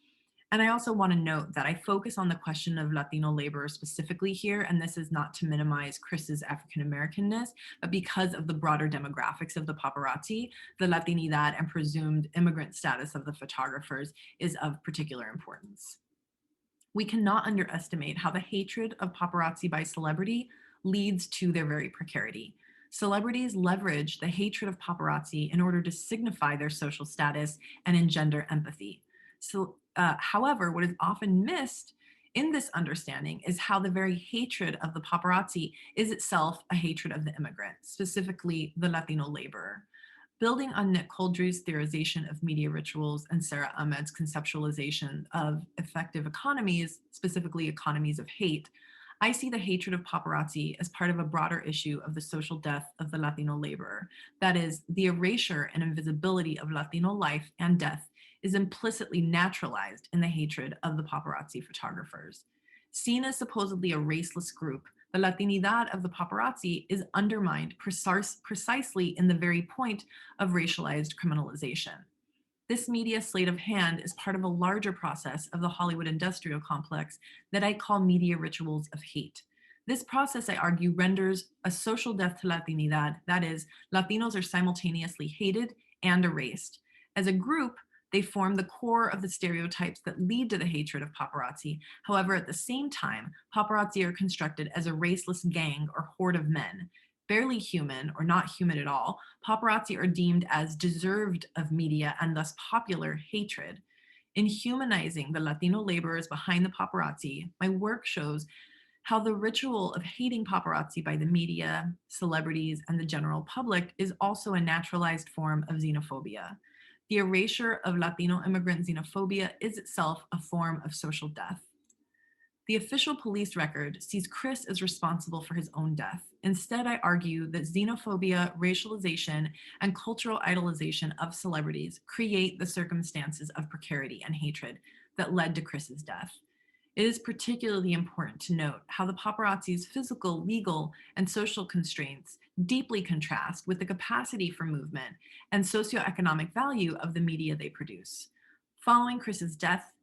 And I also want to note that I focus on the question of Latino laborers specifically here, and this is not to minimize Chris's African-Americanness, but because of the broader demographics of the paparazzi, the Latinidad and presumed immigrant status of the photographers is of particular importance. We cannot underestimate how the hatred of paparazzi by celebrity leads to their very precarity. Celebrities leverage the hatred of paparazzi in order to signify their social status and engender empathy. So, however, what is often missed in this understanding is how the very hatred of the paparazzi is itself a hatred of the immigrant, specifically the Latino laborer. Building on Nick Coldrew's theorization of media rituals and Sarah Ahmed's conceptualization of effective economies, specifically economies of hate, I see the hatred of paparazzi as part of a broader issue of the social death of the Latino laborer. That is, the erasure and invisibility of Latino life and death is implicitly naturalized in the hatred of the paparazzi photographers. Seen as supposedly a raceless group, the Latinidad of the paparazzi is undermined precisely in the very point of racialized criminalization. This media sleight of hand is part of a larger process of the Hollywood industrial complex that I call media rituals of hate. This process, I argue, renders a social death to Latinidad, that is, Latinos are simultaneously hated and erased. As a group, they form the core of the stereotypes that lead to the hatred of paparazzi. However, at the same time, paparazzi are constructed as a raceless gang or horde of men. Barely human or not human at all, paparazzi are deemed as deserved of media and thus popular hatred. In humanizing the Latino laborers behind the paparazzi, my work shows how the ritual of hating paparazzi by the media, celebrities, and the general public is also a naturalized form of xenophobia. The erasure of Latino immigrant xenophobia is itself a form of social death. The official police record sees Chris as responsible for his own death. Instead, I argue that xenophobia, racialization, and cultural idolization of celebrities create the circumstances of precarity and hatred that led to Chris's death. It is particularly important to note how the paparazzi's physical, legal, and social constraints deeply contrast with the capacity for movement and socioeconomic value of the media they produce. Following Chris's death,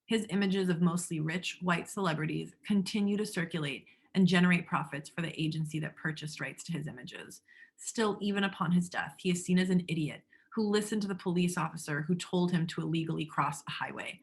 his images of mostly rich white celebrities continue to circulate and generate profits for the agency that purchased rights to his images. Still, even upon his death, he is seen as an idiot who listened to the police officer who told him to illegally cross a highway,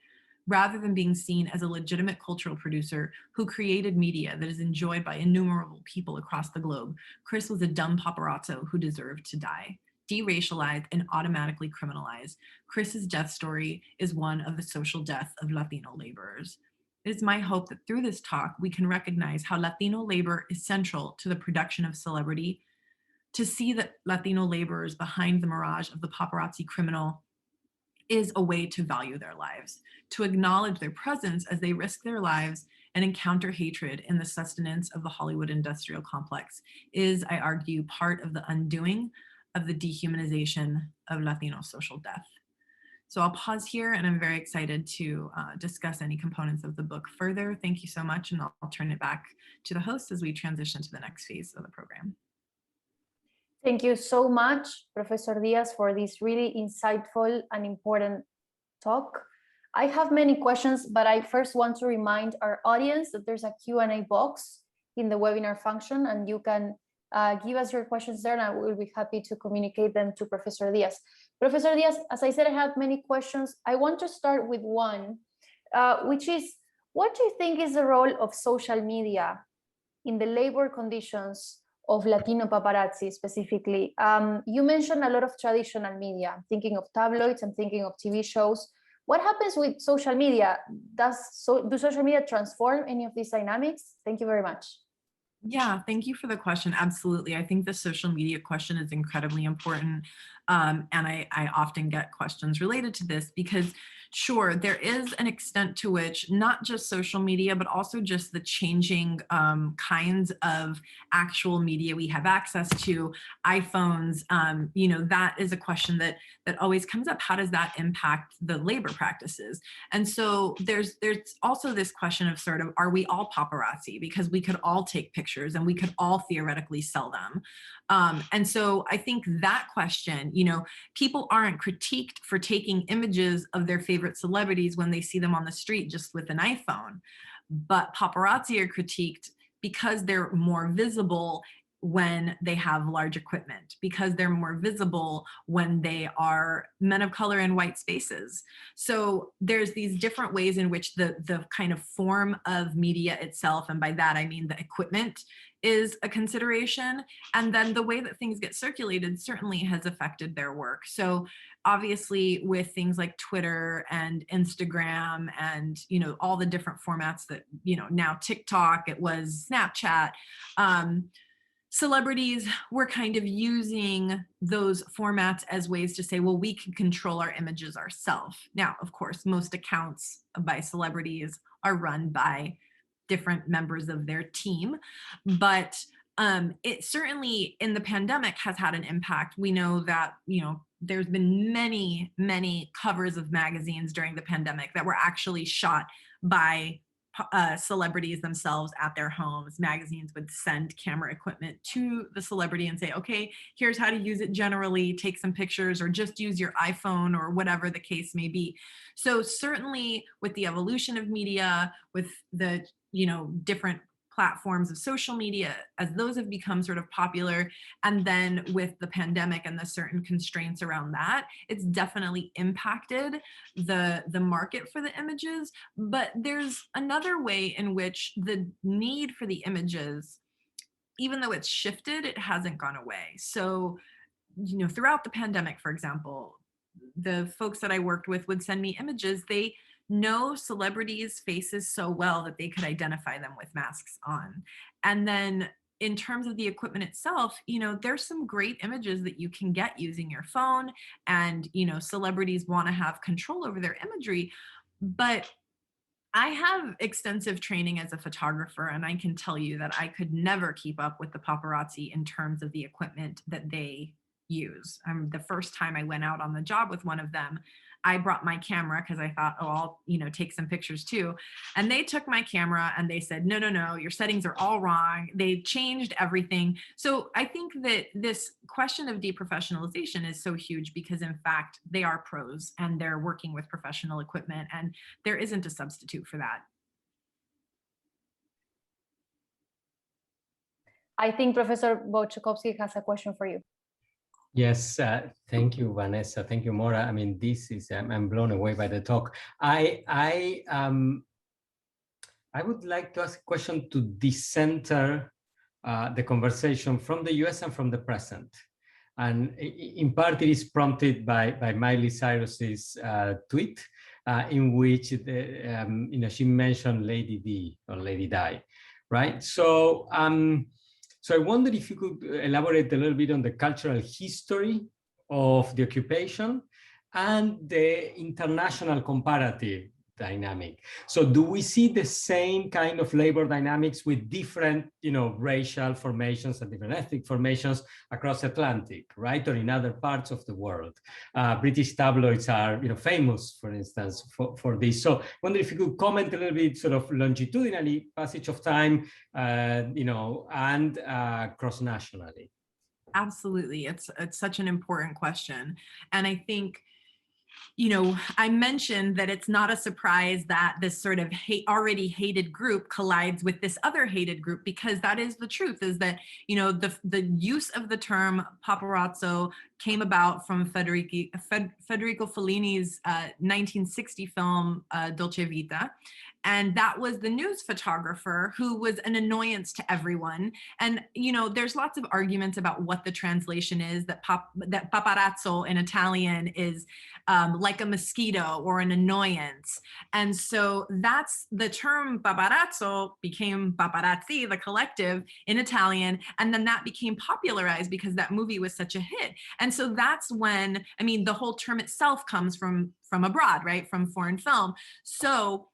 rather than being seen as a legitimate cultural producer who created media that is enjoyed by innumerable people across the globe. Chris was a dumb paparazzo who deserved to die. Deracialized and automatically criminalized, Chris's death story is one of the social death of Latino laborers. It is my hope that through this talk, we can recognize how Latino labor is central to the production of celebrity, to see that Latino laborers behind the mirage of the paparazzi criminal is a way to value their lives, to acknowledge their presence as they risk their lives and encounter hatred in the sustenance of the Hollywood industrial complex is, I argue, part of the undoing of the dehumanization of Latino social death. So I'll pause here, and I'm very excited to discuss any components of the book further. Thank you so much, and I'll turn it back to the host as we transition to the next phase of the program. Thank you so much, Professor Diaz, for this really insightful and important talk. I have many questions, but I first want to remind our audience that there's a Q&A box in the webinar function, and you can give us your questions there, and I will be happy to communicate them to Professor Diaz. Professor Diaz, as I said, I have many questions. I want to start with one, which is, what do you think is the role of social media in the labor conditions of Latino paparazzi specifically? You mentioned a lot of traditional media. I'm thinking of tabloids, I'm thinking of TV shows. What happens with social media? Do social media transform any of these dynamics? Thank you very much. Yeah, thank you for the question. Absolutely. I think the social media question is incredibly important. And I often get questions related to this because, sure, there is an extent to which not just social media, but also just the changing kinds of actual media we have access to, iPhones, that is a question that always comes up. How does that impact the labor practices? And so there's also this question of sort of, are we all paparazzi? Because we could all take pictures and we could all theoretically sell them. And so I think that question, people aren't critiqued for taking images of their favorite celebrities when they see them on the street just with an iPhone. But paparazzi are critiqued because they're more visible when they have large equipment, because they're more visible when they are men of color in white spaces. So there's these different ways in which the kind of form of media itself, and by that I mean the equipment, is a consideration. And then the way that things get circulated certainly has affected their work. So obviously with things like Twitter and Instagram and, all the different formats that, now TikTok, it was Snapchat, celebrities were kind of using those formats as ways to say, well, we can control our images ourselves. Now, of course, most accounts by celebrities are run by different members of their team, but it certainly in the pandemic has had an impact. We know that, there's been many, many covers of magazines during the pandemic that were actually shot by celebrities themselves at their homes. Magazines would send camera equipment to the celebrity and say, okay, here's how to use it generally, take some pictures, or just use your iPhone, or whatever the case may be. So certainly with the evolution of media, with the different platforms of social media, as those have become sort of popular, and then with the pandemic and the certain constraints around that, it's definitely impacted the market for the images. But there's another way in which the need for the images, even though it's shifted, it hasn't gone away. So, throughout the pandemic, for example, the folks that I worked with would send me images. They know celebrities' faces so well that they could identify them with masks on. And then in terms of the equipment itself, there's some great images that you can get using your phone, and, celebrities want to have control over their imagery. But I have extensive training as a photographer, and I can tell you that I could never keep up with the paparazzi in terms of the equipment that they use. The first time I went out on the job with one of them, I brought my camera because I thought, oh, I'll take some pictures too. And they took my camera and they said, no, your settings are all wrong. They changed everything. So I think that this question of deprofessionalization is so huge because in fact, they are pros and they're working with professional equipment, and there isn't a substitute for that. I think Professor Wojciechowski has a question for you. Yes, thank you, Vanessa. Thank you, Mora. I mean, this is I'm blown away by the talk. I would like to ask a question to decenter the conversation from the US and from the present. And in part, it is prompted by Miley Cyrus's tweet, in which she mentioned Lady D or Lady Di, right? So. So I wondered if you could elaborate a little bit on the cultural history of the occupation and the international comparative dynamic. So do we see the same kind of labor dynamics with different, racial formations and different ethnic formations across Atlantic, right? Or in other parts of the world? British tabloids are, famous, for instance, for this. So I wonder if you could comment a little bit sort of longitudinally, passage of time, and cross-nationally. Absolutely. It's such an important question. And I think, I mentioned that it's not a surprise that this sort of already hated group collides with this other hated group, because that is the truth, is that, the use of the term paparazzo came about from Federico Fellini's 1960 film, Dolce Vita. And that was the news photographer who was an annoyance to everyone. And, you know, there's lots of arguments about what the translation is, that paparazzo in Italian is like a mosquito or an annoyance. And so that's the term paparazzo became paparazzi, the collective in Italian. And then that became popularized because that movie was such a hit. And so that's when, I mean, the whole term itself comes from abroad, right? From foreign film. So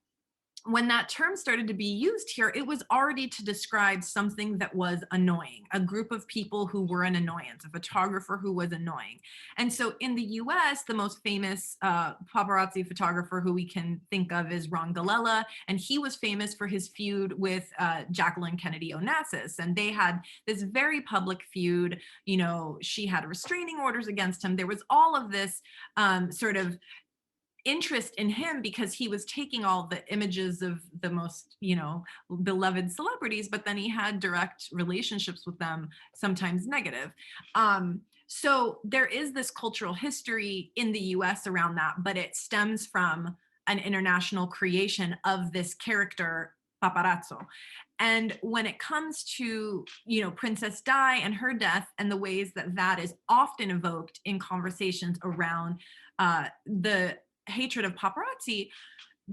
when that term started to be used here, it was already to describe something that was annoying, a group of people who were an annoyance, a photographer who was annoying. And so in the US, the most famous paparazzi photographer who we can think of is Ron Galella, and he was famous for his feud with Jacqueline Kennedy Onassis. And they had this very public feud. You know, she had restraining orders against him. There was all of this sort of interest in him because he was taking all the images of the most, you know, beloved celebrities, but then he had direct relationships with them, sometimes negative. So there is this cultural history in the US around that, but it stems from an international creation of this character, paparazzo. And when it comes to, you know, Princess Di and her death and the ways that that is often evoked in conversations around the hatred of paparazzi,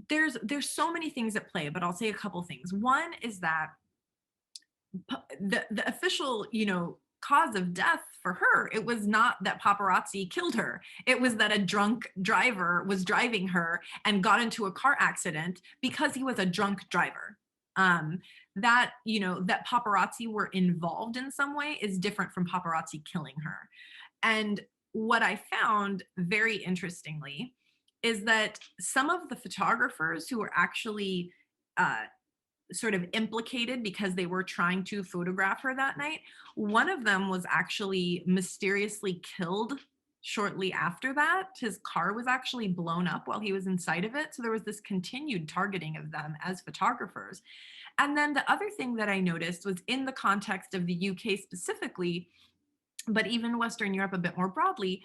there's so many things at play, but I'll say a couple things. One is that the official, you know, cause of death for her, it was not that paparazzi killed her. It was that a drunk driver was driving her and got into a car accident because he was a drunk driver. That, you know, that paparazzi were involved in some way is different from paparazzi killing her. And what I found very interestingly is that some of the photographers who were actually sort of implicated because they were trying to photograph her that night, one of them was actually mysteriously killed shortly after that. His car was actually blown up while he was inside of it. So there was this continued targeting of them as photographers. And then the other thing that I noticed was in the context of the UK specifically, but even Western Europe a bit more broadly,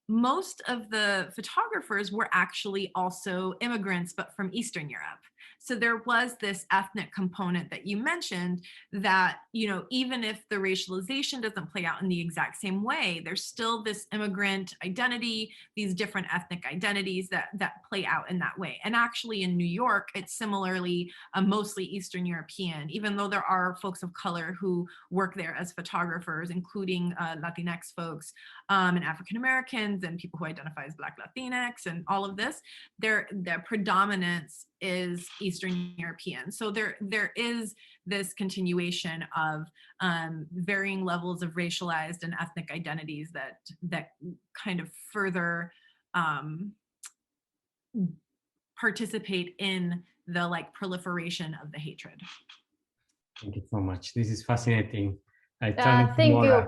most of the photographers were actually also immigrants, but from Eastern Europe. So there was this ethnic component that you mentioned that, you know, even if the racialization doesn't play out in the exact same way, there's still this immigrant identity, these different ethnic identities that play out in that way. And actually in New York, it's similarly mostly Eastern European, even though there are folks of color who work there as photographers, including Latinx folks and African Americans and people who identify as Black Latinx and all of this. Their predominance is Eastern European. So there is this continuation of varying levels of racialized and ethnic identities that kind of further participate in the like proliferation of the hatred. Thank you so much. This is fascinating. Thank you,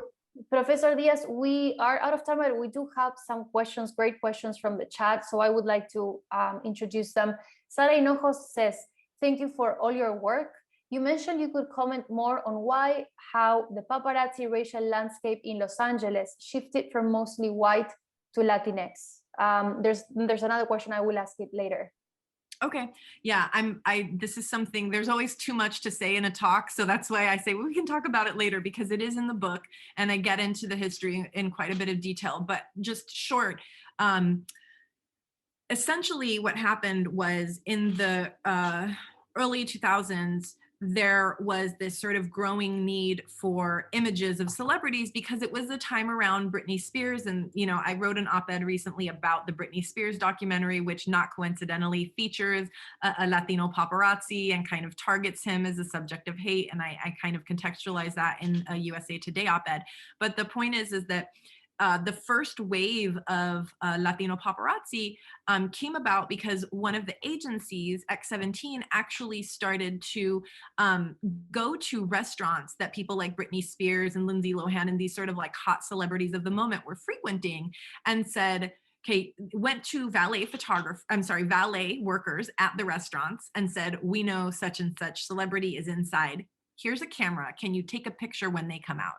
Professor Diaz. We are out of time, but we do have some questions, great questions from the chat. So I would like to introduce them. Sara Hinojos says, thank you for all your work. You mentioned you could comment more on how the paparazzi racial landscape in Los Angeles shifted from mostly white to Latinx. There's another question, I will ask it later. Okay. Yeah, this is something, there's always too much to say in a talk. So that's why I say, well, we can talk about it later because it is in the book and I get into the history in quite a bit of detail, but just short. Essentially what happened was in the early 2000s, there was this sort of growing need for images of celebrities because it was the time around Britney Spears. And, you know, I wrote an op-ed recently about the Britney Spears documentary, which not coincidentally features a Latino paparazzi and kind of targets him as a subject of hate. And I kind of contextualize that in a USA Today op-ed. But the point is that the first wave of Latino paparazzi came about because one of the agencies, X17, actually started to go to restaurants that people like Britney Spears and Lindsay Lohan and these sort of like hot celebrities of the moment were frequenting, and said, okay, went to valet workers at the restaurants and said, we know such and such celebrity is inside. Here's a camera. Can you take a picture when they come out?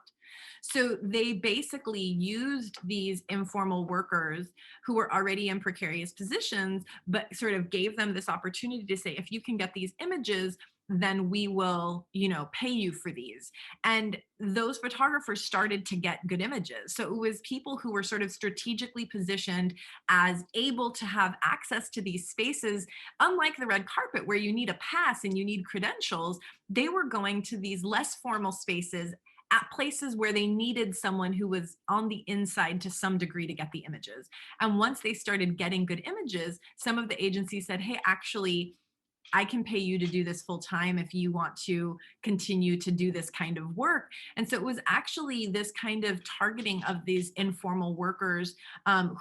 So they basically used these informal workers who were already in precarious positions, but sort of gave them this opportunity to say, if you can get these images, then we will, pay you for these. And those photographers started to get good images. So it was people who were sort of strategically positioned as able to have access to these spaces. Unlike the red carpet, where you need a pass and you need credentials, they were going to these less formal spaces at places where they needed someone who was on the inside to some degree to get the images. And once they started getting good images, some of the agencies said, hey, actually, I can pay you to do this full time if you want to continue to do this kind of work. And so it was actually this kind of targeting of these informal workers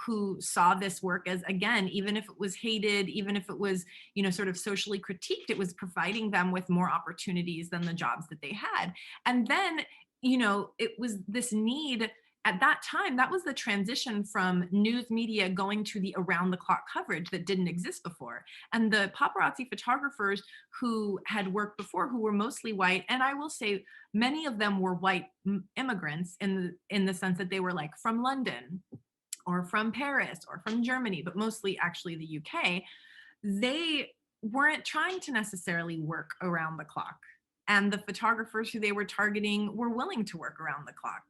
who saw this work as, again, even if it was hated, even if it was, sort of socially critiqued, it was providing them with more opportunities than the jobs that they had. And then, it was this need. At that time, that was the transition from news media going to the around-the-clock coverage that didn't exist before. And the paparazzi photographers who had worked before, who were mostly white, and I will say many of them were white immigrants in the sense that they were like from London or from Paris or from Germany, but mostly actually the UK, they weren't trying to necessarily work around the clock. And the photographers who they were targeting were willing to work around the clock.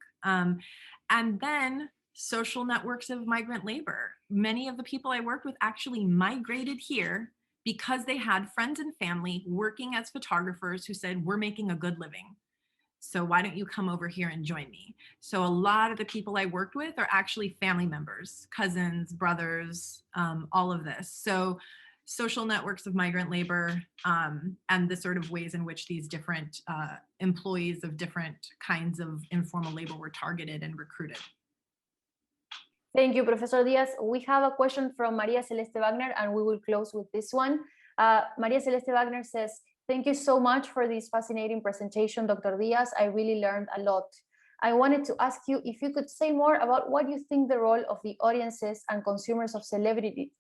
And then social networks of migrant labor. Many of the people I worked with actually migrated here because they had friends and family working as photographers who said, we're making a good living. So why don't you come over here and join me? So a lot of the people I worked with are actually family members, cousins, brothers, all of this. So social networks of migrant labor and the sort of ways in which these different employees of different kinds of informal labor were targeted and recruited. Thank you, Professor Diaz. We have a question from Maria Celeste Wagner, and we will close with this one. Maria Celeste Wagner says, thank you so much for this fascinating presentation, Dr. Diaz. I really learned a lot. I wanted to ask you if you could say more about what you think the role of the audiences and consumers of celebrity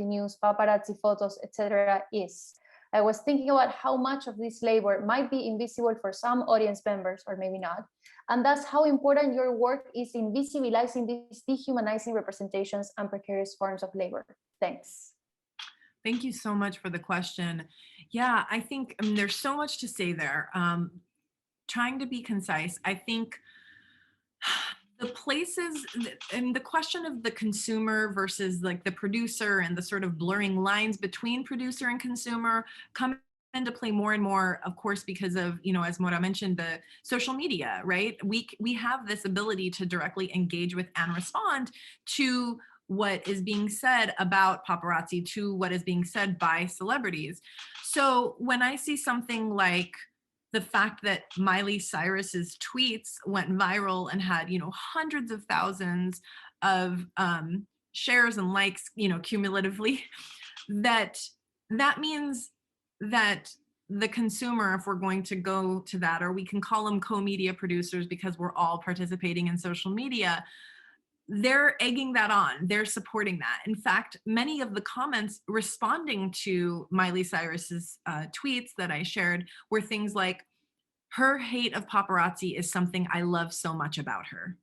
news, paparazzi photos, etc. is. I was thinking about how much of this labor might be invisible for some audience members, or maybe not, and thus how important your work is in visibilizing these dehumanizing representations and precarious forms of labor. Thanks. Thank you so much for the question. Yeah, I think there's so much to say there. Trying to be concise, I think the places and the question of the consumer versus like the producer and the sort of blurring lines between producer and consumer come into play more and more, of course, because of, as Mora mentioned, the social media, right? We have this ability to directly engage with and respond to what is being said about paparazzi, to what is being said by celebrities. So when I see something like the fact that Miley Cyrus's tweets went viral and had, hundreds of thousands of shares and likes, cumulatively, that means that the consumer, if we're going to go to that, or we can call them co-media producers because we're all participating in social media, they're egging that on, they're supporting that. In fact, many of the comments responding to Miley Cyrus's tweets that I shared were things like, her hate of paparazzi is something I love so much about her.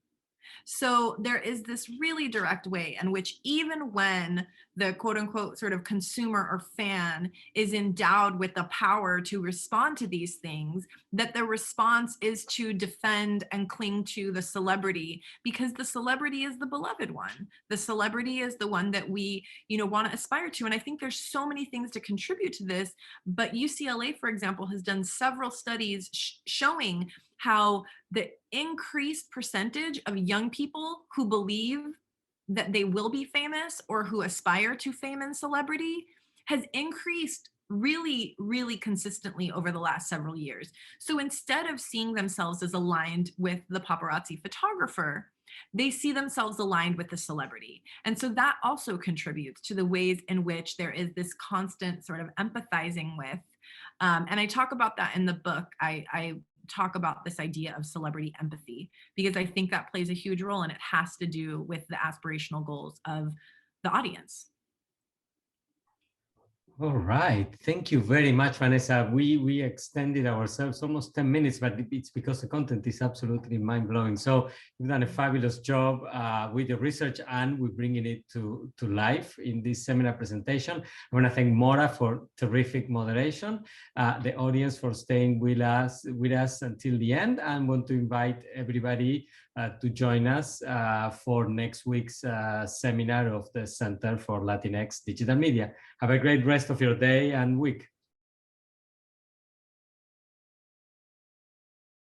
So there is this really direct way in which even when the quote unquote sort of consumer or fan is endowed with the power to respond to these things, that the response is to defend and cling to the celebrity, because the celebrity is the beloved one. The celebrity is the one that we, want to aspire to. And I think there's so many things to contribute to this, but UCLA, for example, has done several studies showing how the increased percentage of young people who believe that they will be famous or who aspire to fame and celebrity has increased really, really consistently over the last several years. So instead of seeing themselves as aligned with the paparazzi photographer, they see themselves aligned with the celebrity. And so that also contributes to the ways in which there is this constant sort of empathizing with, and I talk about that in the book. I talk about this idea of celebrity empathy, because I think that plays a huge role, and it has to do with the aspirational goals of the audience. All right. Thank you very much, Vanessa. We extended ourselves almost 10 minutes, but it's because the content is absolutely mind-blowing. So you've done a fabulous job with your research, and we're bringing it to life in this seminar presentation. I want to thank Mora for terrific moderation, the audience for staying with us until the end, and want to invite everybody to join us for next week's seminar of the Center for Latinx Digital Media. Have a great rest of your day and week.